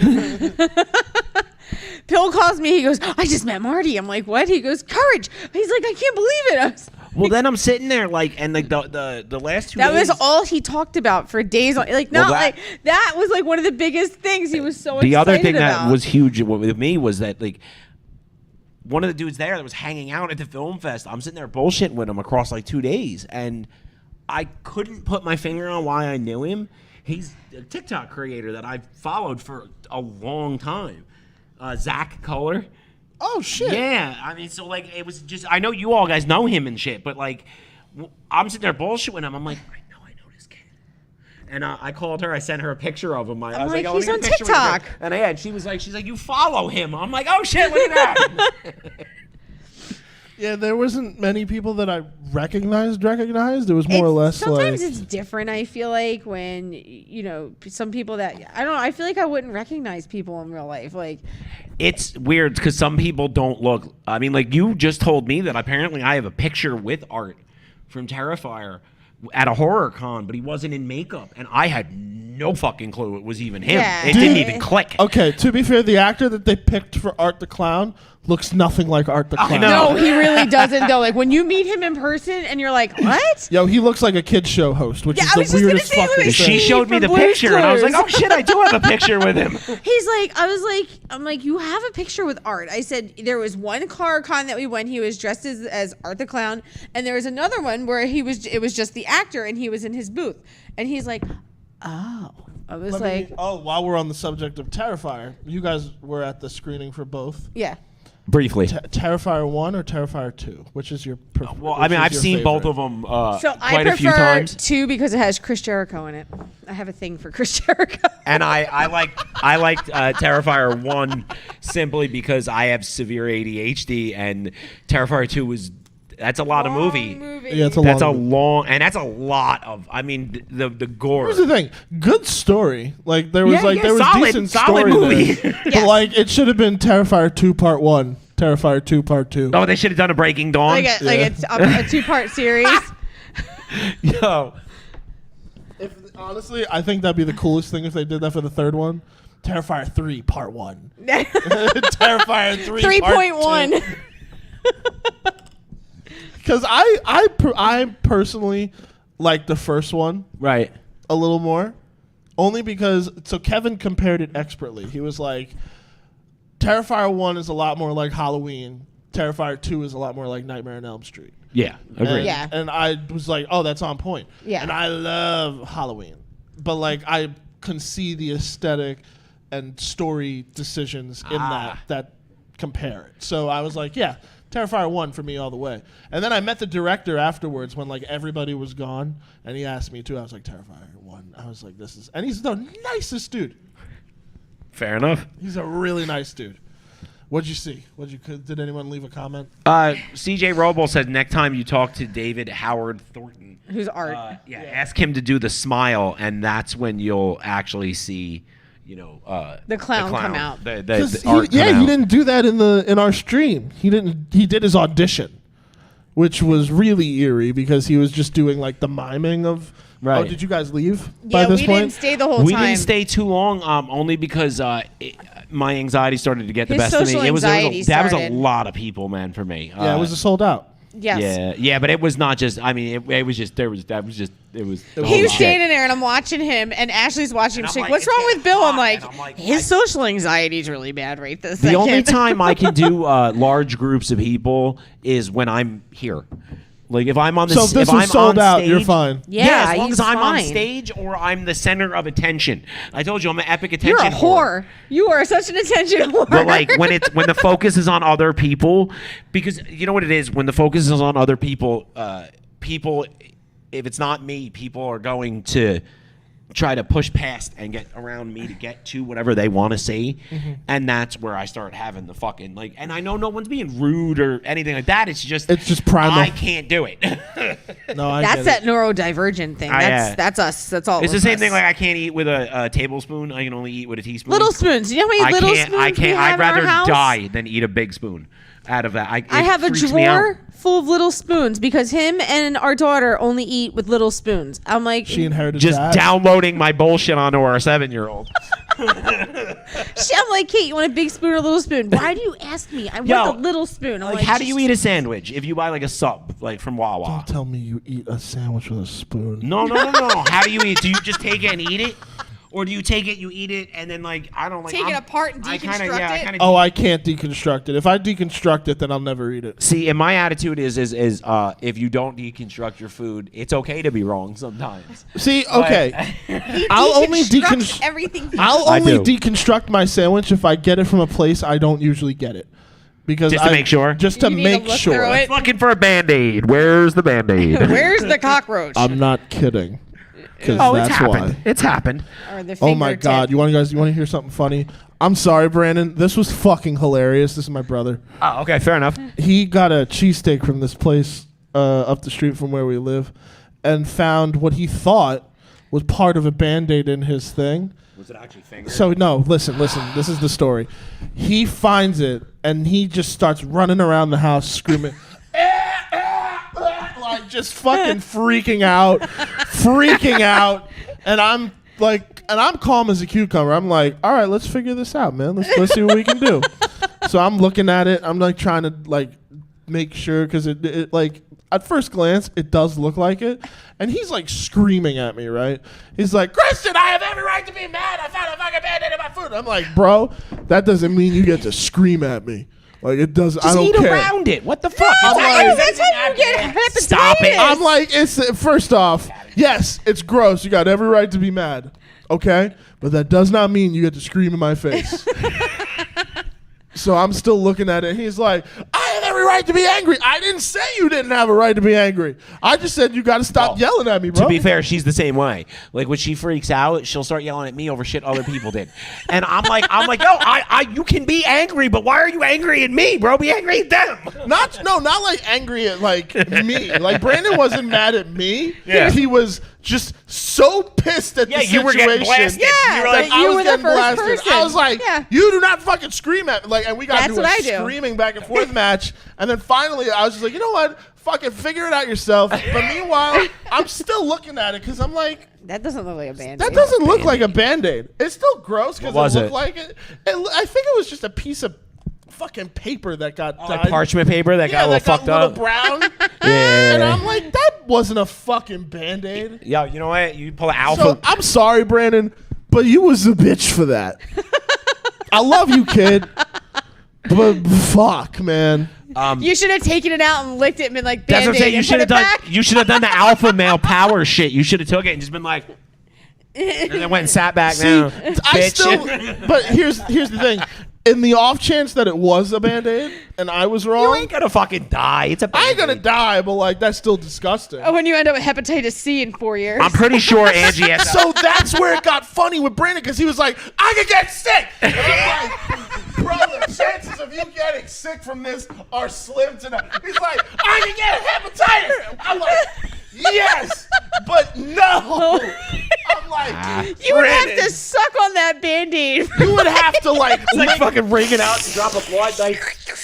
Pill calls me. He goes, I just met Marty. I'm like, what? He goes, Courage. He's like, I can't believe it. I was, Well, then I'm sitting there like, and like the last 2 that days. was all he talked about for days. Like, Well, not that- like that was like one of the biggest things he was so The excited other thing about. that was huge with me was that like one of the dudes there that was hanging out at the film fest, I'm sitting there bullshitting with him across like 2 days, and I couldn't put my finger on why I knew him. He's a TikTok creator that I've followed for a long time, Zach Culler. Oh, shit. Yeah, I mean, so like it was just, I know you all guys know him and shit, but like I'm sitting there bullshitting him. I'm like, I know this kid. And I called her. I sent her a picture of him. I was like, I he's wanna on get a picture with you. TikTok. And yeah, and she's like, you follow him. I'm like, oh shit, look at that. Yeah, there wasn't many people that I recognized. It was more or less sometimes like... it's different. I feel like when some people that I don't know. I feel like I wouldn't recognize people in real life. Like It's weird because some people don't look. I mean, like you just told me that apparently I have a picture with Art from Terrifier at a horror con, but he wasn't in makeup, and I had no fucking clue it was even him. Yeah. It didn't even click. Okay, to be fair, the actor that they picked for Art the Clown looks nothing like Art the Clown. know. no, he really doesn't though. Like when you meet him in person and you're like, what? Yo, he looks like a kid show host, which Yeah, I is was the just gonna weirdest say, fucking like, thing. She showed me from the Blue's picture, and I was like, Clues. oh shit, I do have a picture with him. He's like, I'm like, you have a picture with Art. I said there was one horror con that we went. He was dressed as Art the Clown, and there was another one where it was just the actor, and he was in his booth, and he's like, oh. I was While we're on the subject of Terrifier, you guys were at the screening for both. yeah. Briefly. Terrifier 1 or Terrifier 2? Which is your Well, I mean, I've seen both of them So I quite a few prefer times. 2 because it has Chris Jericho in it. I have a thing for Chris Jericho. And I liked Terrifier 1 simply because I have severe ADHD, and Terrifier 2 that's a lot of movie. Yeah, it's a That's long that's a lot of. I mean, the gore. Here's the thing. Good story. Like there was Yeah, there was solid- decent solid story movie. there. Yes. But like it should have been Terrifier 2 Part 1, Terrifier 2 Part 2. Oh, they should have done a Breaking Dawn. Like a 2-part series. Yo, Honestly, I think that'd be the coolest thing if they did that for the third one. Terrifier 3 Part 1. Terrifier 3 3.1. Because I personally like the first one right. a little more, only because Kevin compared it expertly. He was like, Terrifier 1 is a lot more like Halloween. Terrifier 2 is a lot more like Nightmare on Elm Street. Yeah, agreed. Yeah. And I was like, oh, that's on point. Yeah. And I love Halloween. But like I can see the aesthetic and story decisions in that compare it. So I was like, yeah, Terrifier 1 for me all the way. And then I met the director afterwards when like everybody was gone, and he asked me too. I was like, Terrifier 1. I was like, and he's the nicest dude. Fair enough. He's a really nice dude. What'd you see? Did anyone leave a comment? CJ Roble said next time you talk to David Howard Thornton, Who's Art? ask him to do the smile, and that's when you'll actually see, The clown come out. The Because art come he out. didn't do that in our stream. He did his audition, which was really eerie because he was just doing like the miming of. Right. Oh, did you guys leave by Yeah, this we point? didn't stay the whole We time. didn't stay too long, only because my anxiety started to get the His best of me. social That was anxiety a started. lot of people, man, for me. Yeah, it was a sold out. Yes. Yeah, but it was not just. I mean, it was just. It was. He was standing there, and I'm watching him, and Ashley's watching him. And She's I'm like, like, "What's it's wrong with getting Bill?" I'm hot, like, and I'm like, "His social anxiety is really bad right this The second." only time I can do large groups of people is when I'm here. Like if I'm on the So if this I'm was sold on out, stage, you're fine. Yeah, as long he's as I'm on fine. stage or I'm the center of attention. I told you I'm an epic attention. You're a whore. You are such an attention whore. But like when the focus is on other people, because you know what it is, when the focus is on other people, people, if it's not me, people are going to try to push past and get around me to get to whatever they want to see, and that's where I start having the fucking like. And I know no one's being rude or anything like that. It's just primal. I can't do it. No, I that's get that neurodivergent thing. That's us. That's all. It's the of same us. thing. Like I can't eat with a tablespoon. I can only eat with a teaspoon. Little spoons. You know how many little spoons I we can't. have I'd rather in our house? die than eat a big spoon. Out of that, I have a freaks me out. drawer full of little spoons because him and our daughter only eat with little spoons. I'm like, She inherited Just that. downloading my bullshit onto our 7-year-old. I'm like, Kate, you want a big spoon or a little spoon? Why do you ask me? I Yo, want a little spoon. I'm Like, how do just- you eat a sandwich if you buy like a sub, like from Wawa? Don't tell me you eat a sandwich with a spoon. No. How do you eat? Do you just take it and eat it, or do you take it, you eat it, and then like I don't like Take it apart and deconstruct it? Oh, I can't deconstruct it. If I deconstruct it, then I'll never eat it. See, and my attitude is if you don't deconstruct your food, it's okay to be wrong sometimes. See, okay. I'll only Deconstruct everything. I'll I only do. deconstruct my sandwich if I get it from a place I don't usually get it. Because Just to make sure? Just to You need to make look sure. through it. Looking for a Band-Aid. Where's the Band-Aid? Where's the cockroach? I'm not kidding. Because Oh, it's that's happened. why. It's happened. Or the Oh my fingertip. God! You want to hear something funny? I'm sorry, Brandon. This was fucking hilarious. This is my brother. Oh, okay, fair enough. He got a cheesesteak from this place up the street from where we live, and found what he thought was part of a Band-Aid in his thing. Was it actually finger? So no, listen. This is the story. He finds it and he just starts running around the house screaming, like just fucking freaking out. And I'm like, I'm calm as a cucumber. I'm like, all right, let's figure this out, man. Let's see what we can do. So I'm looking at it. I'm like trying to like make sure because it like at first glance it does look like it. And he's like screaming at me, right? He's like, Christian, I have every right to be mad. I found a fucking Band-Aid in my food. I'm like, bro, that doesn't mean you get to scream at me. Like it does. I Just don't eat care. around it. What the fuck? I'm like- That's how you get hepatitis. Stop it. I'm like, it's first off, yes, it's gross. You got every right to be mad, okay? But that does not mean you get to scream in my face. So I'm still looking at it. He's like, I have every right to be angry. I didn't say you didn't have a right to be angry. I just said you got to stop yelling at me, bro. To be fair, she's the same way. Like when she freaks out, she'll start yelling at me over shit other people did. And I'm like, no, you can be angry, but why are you angry at me, bro? Be angry at them. Not like angry at like me. Like Brandon wasn't mad at me. Yeah. He was just so pissed at the you situation. were getting blasted. Yeah, You were like, like, I you was were the getting first blasted. person. I was like, Yeah. you do not fucking scream at me. Like, and we got That's to what I do. screaming back and forth match. And then finally, I was just like, you know what? Fucking figure it out yourself. But meanwhile, I'm still looking at it because I'm like, That doesn't look like a Band-Aid. that doesn't look like a Band-Aid. It's still gross because What was it looked it? like it. I think it was just a piece of fucking paper that got like dyed. parchment paper that got a little that got fucked a little up. brown. Yeah. And I'm like, that wasn't a fucking Band-Aid. Yo, you know what? You pull an alpha. So I'm sorry, Brandon, but you was a bitch for that. I love you, kid. But fuck, man. You should have taken it out and licked it and been like, That's Band-Aid. what I'm saying. You and should put have it done. back. You should have done the alpha male power shit. You should have took it and just been like, and then went and sat back down. I Bitch. still. But here's the thing. In the off chance that it was a Band-Aid and I was You wrong, ain't gonna fucking die. It's a. I ain't gonna Band-Aid. die. But like, that's still disgusting. Oh, when you end up with hepatitis C in 4 years. I'm pretty sure Angie has. So that's where it got funny with Brandon because he was like, I could get sick. And I'm like, bro, the chances of you getting sick from this are slim to none. He's like, I could get hepatitis. I'm like, yes, but no. I'm like, you would have Brandon, to suck on that Band-Aid. you would have to like, It's like fucking ring it out and drop a blood. Like,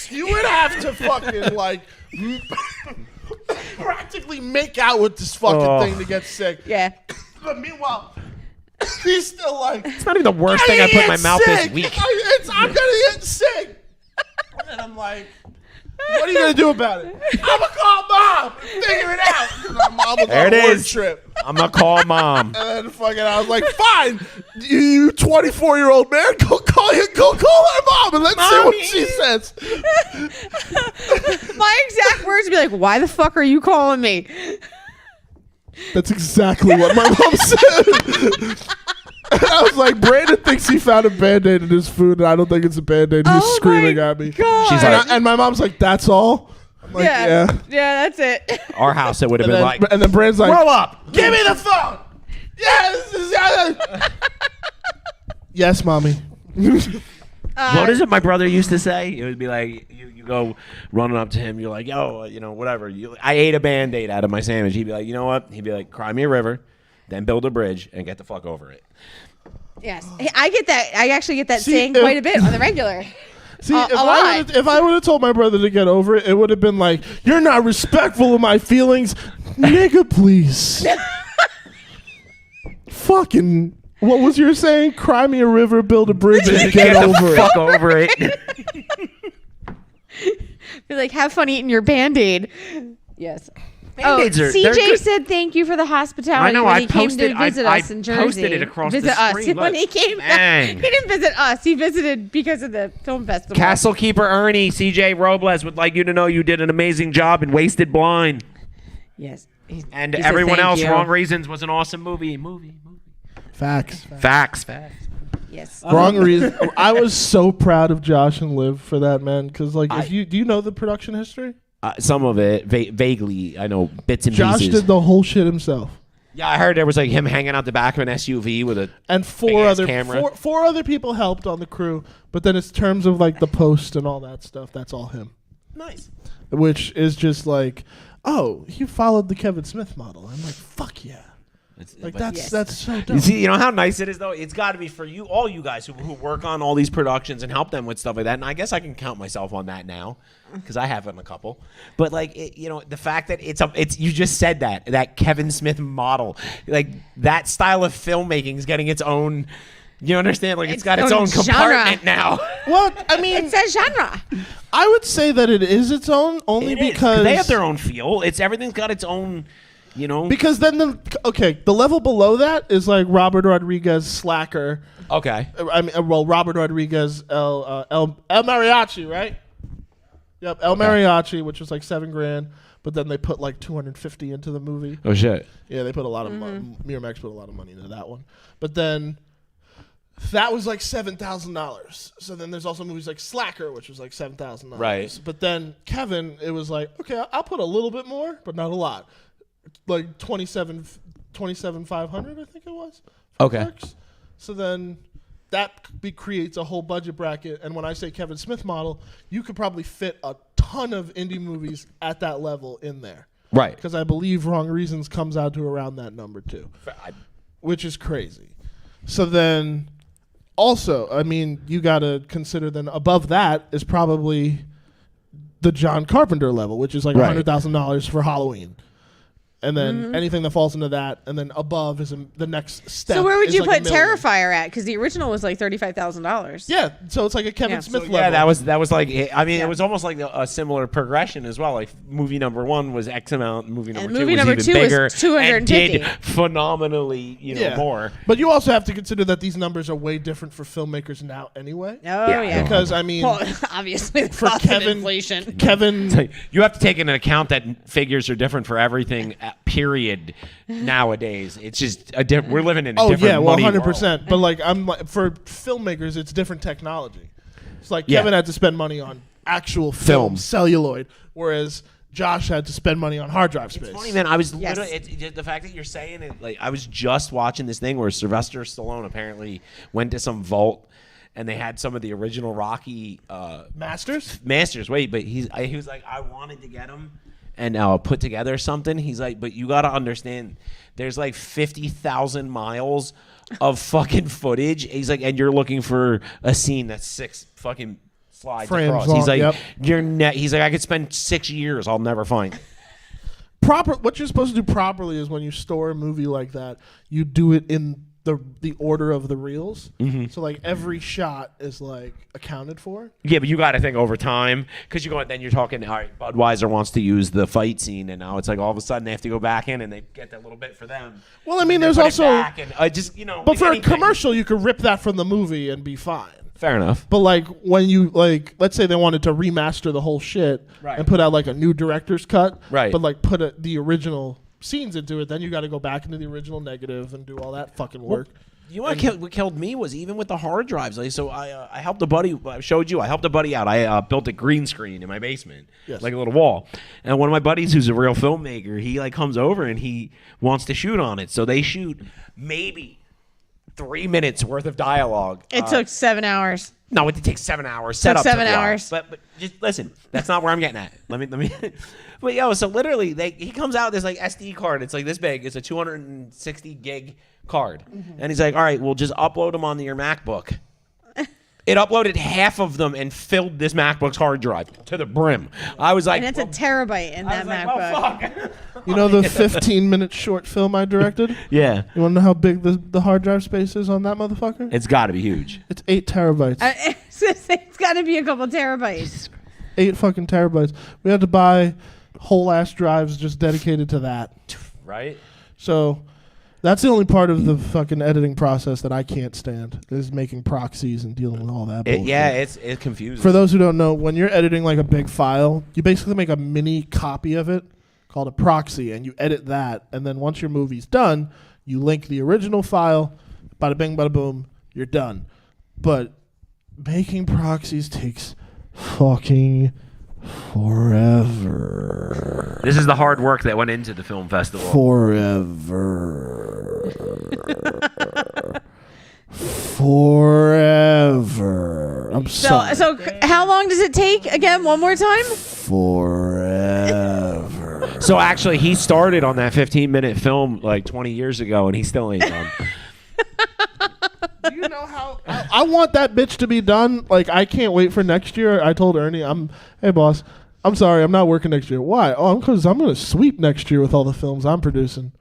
you would have to fucking like practically make out with this fucking Oh. thing to get sick. Yeah. But meanwhile, he's still like, it's not even the worst thing I put in my mouth this week. I'm gonna get sick. And I'm like, What are you gonna do about it? I'm gonna call mom. Figure it out. My mom was There on it a work is. trip. I'm gonna call mom. And then fucking, I was like, fine, you 24-year-old man, go call her mom and let's see what she says. My exact words would be like, "Why the fuck are you calling me?" That's exactly what my mom said. I was like, Brandon thinks he found a Band-Aid in his food, and I don't think it's a Band-Aid. He's Oh screaming my at me. God. She's And, like, and my mom's like, that's all? I'm like, yeah. Yeah, that's it. our house, it would have And been then, like, and then Brandon's like, grow up. give me the phone. Yes. Yes, mommy. What is it my brother used to say? It would be like, you go running up to him, you're like, yo, whatever. I ate a Band-Aid out of my sandwich. He'd be like, you know what? He'd be like, cry me a river, then build a bridge, and get the fuck over it. Yes, I get that. I actually get that See, saying if- quite a bit on the regular. See, A lot. if I would have told my brother to get over it, it would have been like, you're not respectful of my feelings. Nigga, please. Fucking, what was your saying? Cry me a river, build a bridge, and get the over it. fuck over it. Be like, have fun eating your Band-Aid. Yes. Band-Aids they're CJ good. said thank you for the hospitality I know, when I he came posted- to visit I us in Jersey. posted it across the visit us. screen, When look. he came Dang. he didn't visit us. He visited because of the film festival. Castle Keeper Ernie, CJ Robles would like you to know you did an amazing job in Wasted Blind. Yes. And he said everyone thank else, you. Wrong Reasons was an awesome movie. Facts. Facts. Yes. Wrong reason. I was so proud of Josh and Liv for that, man. Because, like, do you know the production history? Some of it, vaguely, I know bits and Josh pieces. did the whole shit himself. Yeah, I heard there was like him hanging out the back of an SUV with a And big-ass camera. four other people helped on the crew, but then in terms of like the post and all that stuff, that's all him. Nice. Which is just like, oh, he followed the Kevin Smith model. I'm like, fuck yeah. Like that's so dope. You see, you know how nice it is though. It's got to be for you, all you guys who work on all these productions and help them with stuff like that. And I guess I can count myself on that now because I have a couple. But like, the fact that it's you just said that Kevin Smith model, like that style of filmmaking is getting its own. You understand? Like it's got its own genre. compartment now. Well, I mean, It's a genre. I would say that it is its own only It is, because they have their own feel. Everything's got its own. Because then the level below that is like Robert Rodriguez Slacker. Okay. I mean, Robert Rodriguez El Mariachi, right? Yep, El Mariachi, which was like $7,000, but then they put like 250 into the movie. Oh shit. Yeah, they put a lot of Miramax put a lot of money into that one, but then that was like $7,000. So then there's also movies like Slacker, which was like $7,000. Right. But then Kevin, it was like, okay, I'll put a little bit more, but not a lot. Like 27,500, I think it was. Okay. Bucks. So then that creates a whole budget bracket. And when I say Kevin Smith model, you could probably fit a ton of indie movies at that level in there. Right. Because I believe Wrong Reasons comes out to around that number too, which is crazy. So then also, I mean, you got to consider then above that is probably the John Carpenter level, which is like Right. $100,000 for Halloween. And then anything that falls into that, and then above is the next step. So where would is you like put $1 million. Terrifier at? Because the original was like $35,000. Yeah, so it's like a Kevin Yeah. Smith So, level. Yeah, that was like it was almost like a similar progression as well. Like movie number 1 was X amount, and movie number 2 movie was number even 2 was bigger, 250. and did phenomenally, more. But you also have to consider that these numbers are way different for filmmakers now anyway. Oh, yeah. Because, I mean, Well, obviously, the for cost of Kevin, inflation. Kevin, You have to take into account that figures are different for everything. Period. Nowadays, it's just a different. We're living in a different. yeah, well, money 100%. world. But like, I'm like, for filmmakers, it's different technology. It's like Yeah. Kevin had to spend money on actual film, celluloid, whereas Josh had to spend money on hard drive space. Funny man, I was Yes. literally the fact that you're saying it. Like I was just watching this thing where Sylvester Stallone apparently went to some vault and they had some of the original Rocky Masters? Wait, but he was like, I wanted to get him and put together something. He's like, but you got to understand, there's like 50,000 miles of fucking footage. He's like, and you're looking for a scene that's 6 fucking slides Frames across. long, He's like, yep. He's like, I could spend 6 years, I'll never find it. What you're supposed to do properly is when you store a movie like that, you do it in the order of the reels. So like every shot is like accounted for. Yeah, but you got to think over time because then you're talking. All right, Budweiser wants to use the fight scene, and now it's like all of a sudden they have to go back in and they get that little bit for them. Well, I mean, And they there's put it also, back and, but but for a commercial, you could rip that from the movie and be fine. fair enough. But like when you like, let's say they wanted to remaster the whole shit Right. and put out like a new director's cut, Right. But like put the original scenes into it, then you got to go back into the original negative and do all that fucking work. You know what killed me was even with the hard drives. Like, so I helped a buddy. I showed you. I helped a buddy out. I built a green screen in my basement, Yes. like a little wall. And one of my buddies, who's a real filmmaker, he like comes over and he wants to shoot on it. So they shoot maybe 3 minutes worth of dialogue. It took 7 hours. No, it takes 7 hours. Took Setup 7 took a while. hours. But just listen, that's not where I'm getting at. Let me. But yo, so literally, he comes out with this like SD card. It's like this big. It's a 260 gig card, and he's like, "All right, we'll just upload them onto your MacBook." It uploaded half of them and filled this MacBook's hard drive to the brim. I was like, And it's a terabyte in that MacBook. fuck. You know the 15-minute short film I directed? Yeah, You want to know how big the hard drive space is on that motherfucker? it's got to be huge. It's 8 terabytes. It's got to be a couple terabytes. 8 fucking terabytes. We had to buy whole ass drives just dedicated to that. Right? So that's the only part of the fucking editing process that I can't stand is making proxies and dealing with all that bullshit. It's confusing. For those who don't know, when you're editing like a big file, you basically make a mini copy of it called a proxy, and you edit that. And then once your movie's done, you link the original file, bada bing, bada boom, you're done. But making proxies takes fucking forever. This is the hard work that went into the film festival. Forever. I'm sorry. So how long does it take? Again, one more time? Forever. So actually, he started on that 15-minute film like 20 years ago, and he still ain't done. Do you know how I want that bitch to be done? Like, I can't wait for next year. I told Ernie, hey boss, I'm sorry, I'm not working next year. Why? Oh, because I'm going to sweep next year with all the films I'm producing.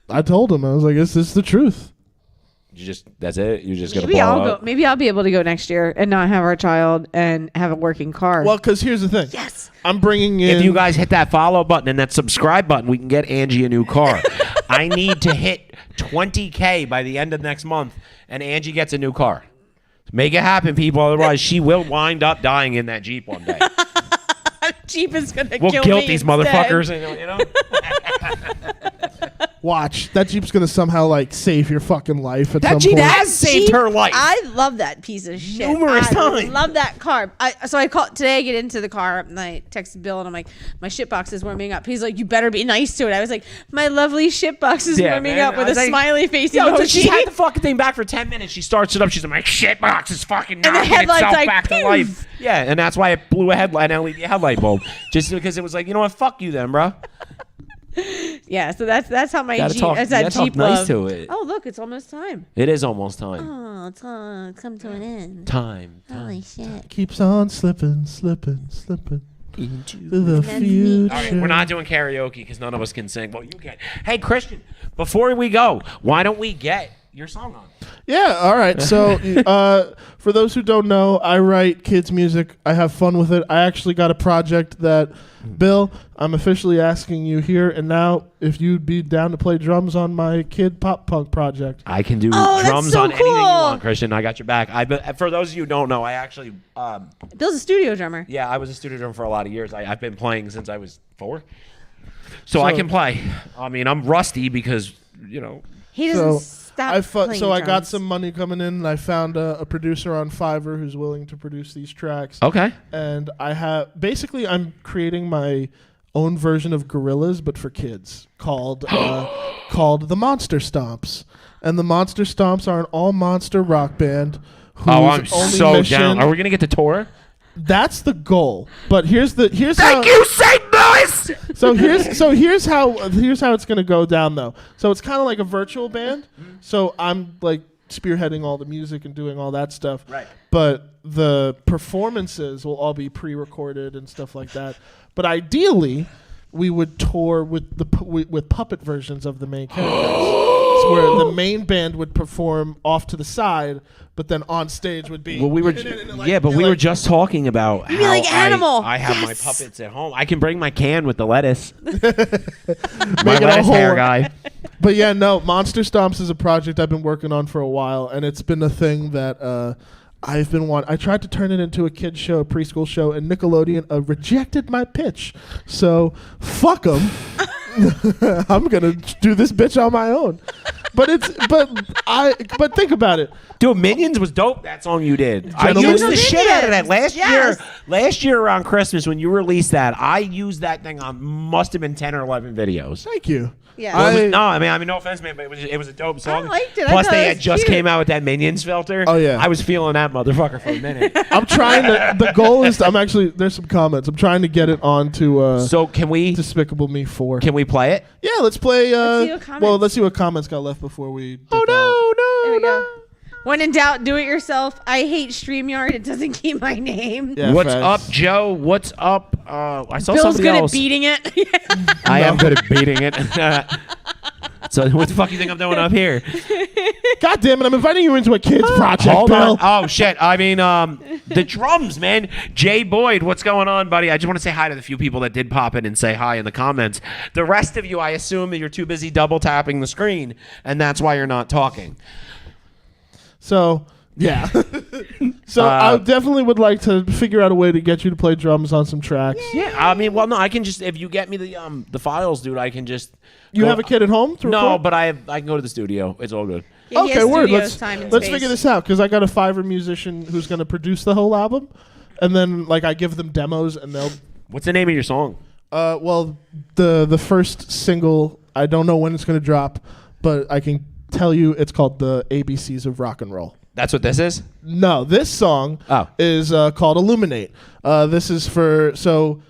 I told him, I was like, this is the truth. That's it? You're just going to Maybe ball I'll out? go. Maybe I'll be able to go next year and not have our child and have a working car. Well, because here's the thing. Yes. I'm bringing in. If you guys hit that follow button and that subscribe button, we can get Angie a new car. I need to hit 20K by the end of next month, and Angie gets a new car. Make it happen, people. Otherwise, she will wind up dying in that Jeep one day. Jeep is gonna We'll kill guilt me these instead. motherfuckers. And, you know? Watch. That Jeep's going to somehow, like, save your fucking life at That some Jeep point. has saved her life. I love that piece of shit. Numerous times. I love that car. So I called today. I get into the car and I texted Bill and I'm like, my shit box is warming up. He's like, you better be nice to it. I was like, my lovely shit box is warming up with a smiley face Yo, so she emoji. had the fucking thing back for 10 minutes. She starts it up. She's like, my shit box is fucking the knocking headlight's itself like, back to pew. life. Yeah, and that's why it blew an LED headlight bulb. Just because it was like, you know what? Fuck you then, bro. Yeah, so that's how my Gotta Jeep. talk- That's you that gotta talk Jeep nice love. to it. Oh, look, it's almost time. It is almost time. Oh, it's come to an end. Time. Holy shit. Keeps on slipping into the That's me. future. All right, we're not doing karaoke because none of us can sing. Well, you can. Hey, Christian, before we go, why don't we get your song on? Yeah, all right. So, for those who don't know, I write kids' music. I have fun with it. I actually got a project that, Bill, I'm officially asking you here and now if you'd be down to play drums on my kid pop punk project. I can do Oh, that's drums so on anything you cool. want, Christian. I got your back. For those of you who don't know, I actually, Bill's a studio drummer. yeah, I was a studio drummer for a lot of years. I've been playing since I was 4. So I can play. I mean, I'm rusty because, you know. He doesn't So stop playing I got drums. some money coming in, and I found a producer on Fiverr who's willing to produce these tracks. Okay. And I'm creating my own version of Gorillaz, but for kids, called the Monster Stomps. And the Monster Stomps are an all monster rock band. Oh, I'm whose only so mission- down. Are we going to get to tour? That's the goal. But here's Thank how, you, St. Louis! So here's how it's gonna go down though. So it's kind of like a virtual band. So I'm like spearheading all the music and doing all that stuff. Right. But the performances will all be pre-recorded and stuff like that. But ideally, we would tour with with puppet versions of the main characters. Where the main band would perform off to the side, but then on stage would be. Well, we were, but we were just talking about You'd be how like Animal. I have my puppets at home. I can bring my can with the lettuce. My Make it a lettuce hair whole- guy. But yeah, no, Monster Stomps is a project I've been working on for a while, and it's been a thing that I've been wanting. I tried to turn it into a kid's show, a preschool show, and Nickelodeon rejected my pitch. So fuck them. I'm gonna do this bitch on my own. But think about it. Dude, Minions was dope. That song you did. Gentlemen. I used the shit out of that last Yes. year. Last year around Christmas when you released that, I used that thing on must have been 10 or 11 videos. Thank you. Yeah. Well, I mean, no offense, man, but it was a dope song. liked it. I Plus, thought they it had was just cute. came out with that Minions filter. Oh, yeah. I was feeling that motherfucker for a minute. I'm trying to. The goal is. There's some comments. I'm trying to get it onto. So can we Despicable Me 4. can we play it? Yeah, let's play. Let's see what comments- Well, let's see what comments got left before we. There we go. When in doubt, do it yourself. I hate StreamYard. It doesn't keep my name. Yeah, What's facts. up, Joe? What's up? I saw Bill's somebody good else. at beating it. I am good at beating it. So what the fuck you think I'm doing up here? God damn it! I'm inviting you into a kids project, Hold Bill. on. Oh shit. I mean, the drums, man. Jay Boyd, what's going on, buddy? I just want to say hi to the few people that did pop in and say hi in the comments. The rest of you, I assume that you're too busy double tapping the screen, and that's why you're not talking. So yeah. So I definitely would like to figure out a way to get you to play drums on some tracks. Yeah. I mean, well, no, I can just if you get me the files, dude, I can just. You go- have a kid at home? To No, record? but I can go to the studio. It's all good. Yeah, he Okay, has word. studios, time and Let's space. figure this out because I got a Fiverr musician who's going to produce the whole album, and then like I give them demos and they'll. What's the name of your song? Well, the first single I don't know when it's going to drop, but I can tell you it's called the ABCs of Rock and Roll. That's what this is? No, this song is called Illuminate. This is so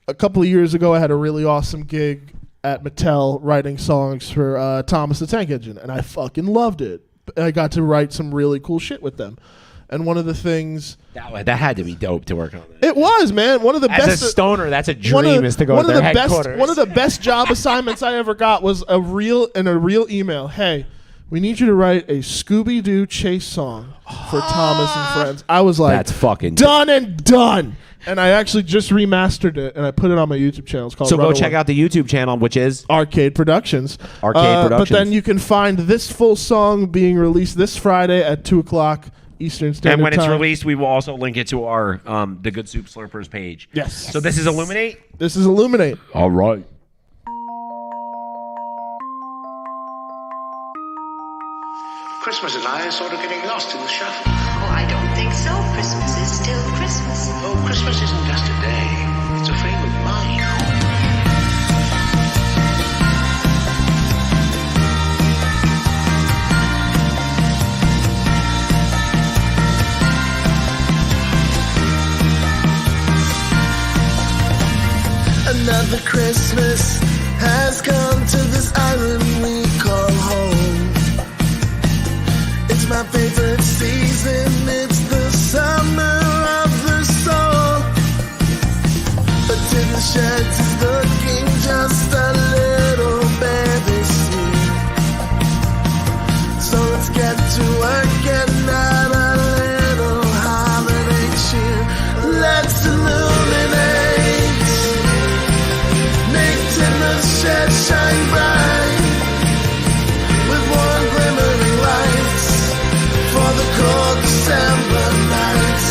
a couple of years ago I had a really awesome gig at Mattel writing songs for Thomas the Tank Engine, and I fucking loved it. I got to write some really cool shit with them. And one of the things... That had to be dope to work on that. It was, man. One of the As best... a stoner, that's a dream is to go to their headquarters. One of the best job assignments I ever got was a real email. Hey, we need you to write a Scooby-Doo chase song for Thomas and Friends. I was like... That's fucking... done and done. And I actually just remastered it and I put it on my YouTube channel. It's called So go Rubber check One. out the YouTube channel, which is... Arcade Productions. Arcade Productions. But then you can find this full song being released this Friday at 2 o'clock Eastern Standard And when Time. it's released, we will also link it to our The Good Soup Slurpers page. Yes. So this is Illuminate? This is Illuminate. All right. Christmas and I are sort of getting lost in the shuffle. Oh, I don't think so. Christmas is still Christmas. Oh, Christmas isn't just a day. It's a frame of mind. Another Christmas has come to this island we call home. It's my favorite season, it's the summer of the soul. But in the sheds is looking just a little baby sweet. So let's get to work and add a little holiday cheer. Let's illuminate. In the shed shine bright with warm glimmering lights for the cold December nights.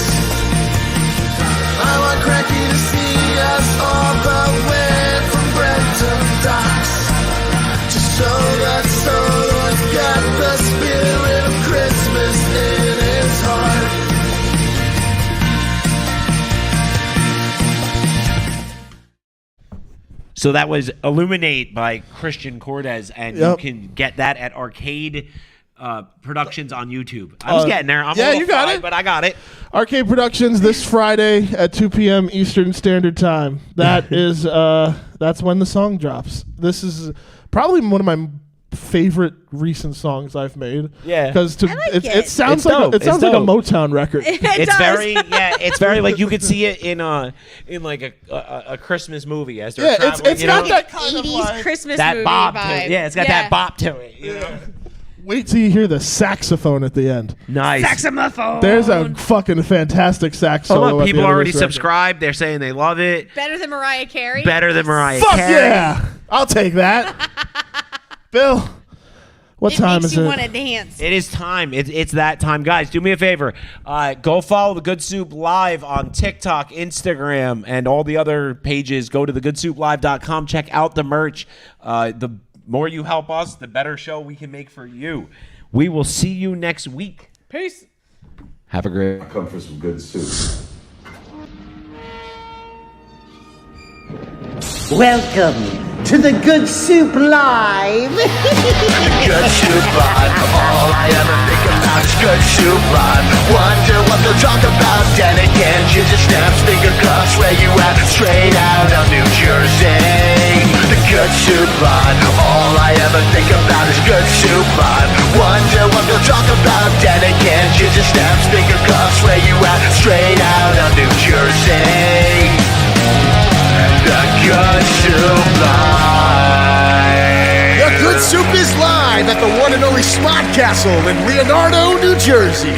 I want Cracky to see us all the way from Brenton Docks to show that Solo's got the spirit of Christmas in his heart. So that was Illuminate by Christian Cortez, and you can get that at Arcade Productions on YouTube. I was getting there. I'm a little you got fried, it. but I got it. Arcade Productions this Friday at 2 p.m. Eastern Standard Time. That is that's when the song drops. This is probably one of my favorite recent songs I've made. Yeah. Because I like it it. sounds It's like dope. it sounds It's like a dope. Motown record. It's very like you could see it in like a Christmas movie as they're traveling. it's you not know? that kind of 80s like, Christmas that movie bop to vibe. it. Yeah, it's got that bop to it. You know? Wait till you hear the saxophone at the end. Nice. Saxophone. There's a fucking fantastic sax Oh, solo. look, at the people end of already this record. subscribed. They're saying they love it. Better than Mariah Carey. Better than Mariah Fuck Carey. yeah! I'll take that. Bill, what It time makes is you it? want to dance. It is time. It's that time. Guys, do me a favor. Go follow The Good Soup Live on TikTok, Instagram, and all the other pages. Go to thegoodsouplive.com. Check out the merch. The more you help us, the better show we can make for you. We will see you next week. Peace. Have a great... I come for some good soup. Welcome to the Good Soup Live. Good soup live. All I ever think about is good soup live. Wonder what they'll talk about. Then again, ginger snaps, finger cuffs. Where you at? Straight out of New Jersey. The good soup live. All I ever think about is good soup live. Wonder what they'll talk about. Then again, ginger snaps, finger cuffs. Where you at? Straight out of New Jersey. The Good Soup Live. The Good Soup is live at the one and only Spot Castle in Leonardo, New Jersey.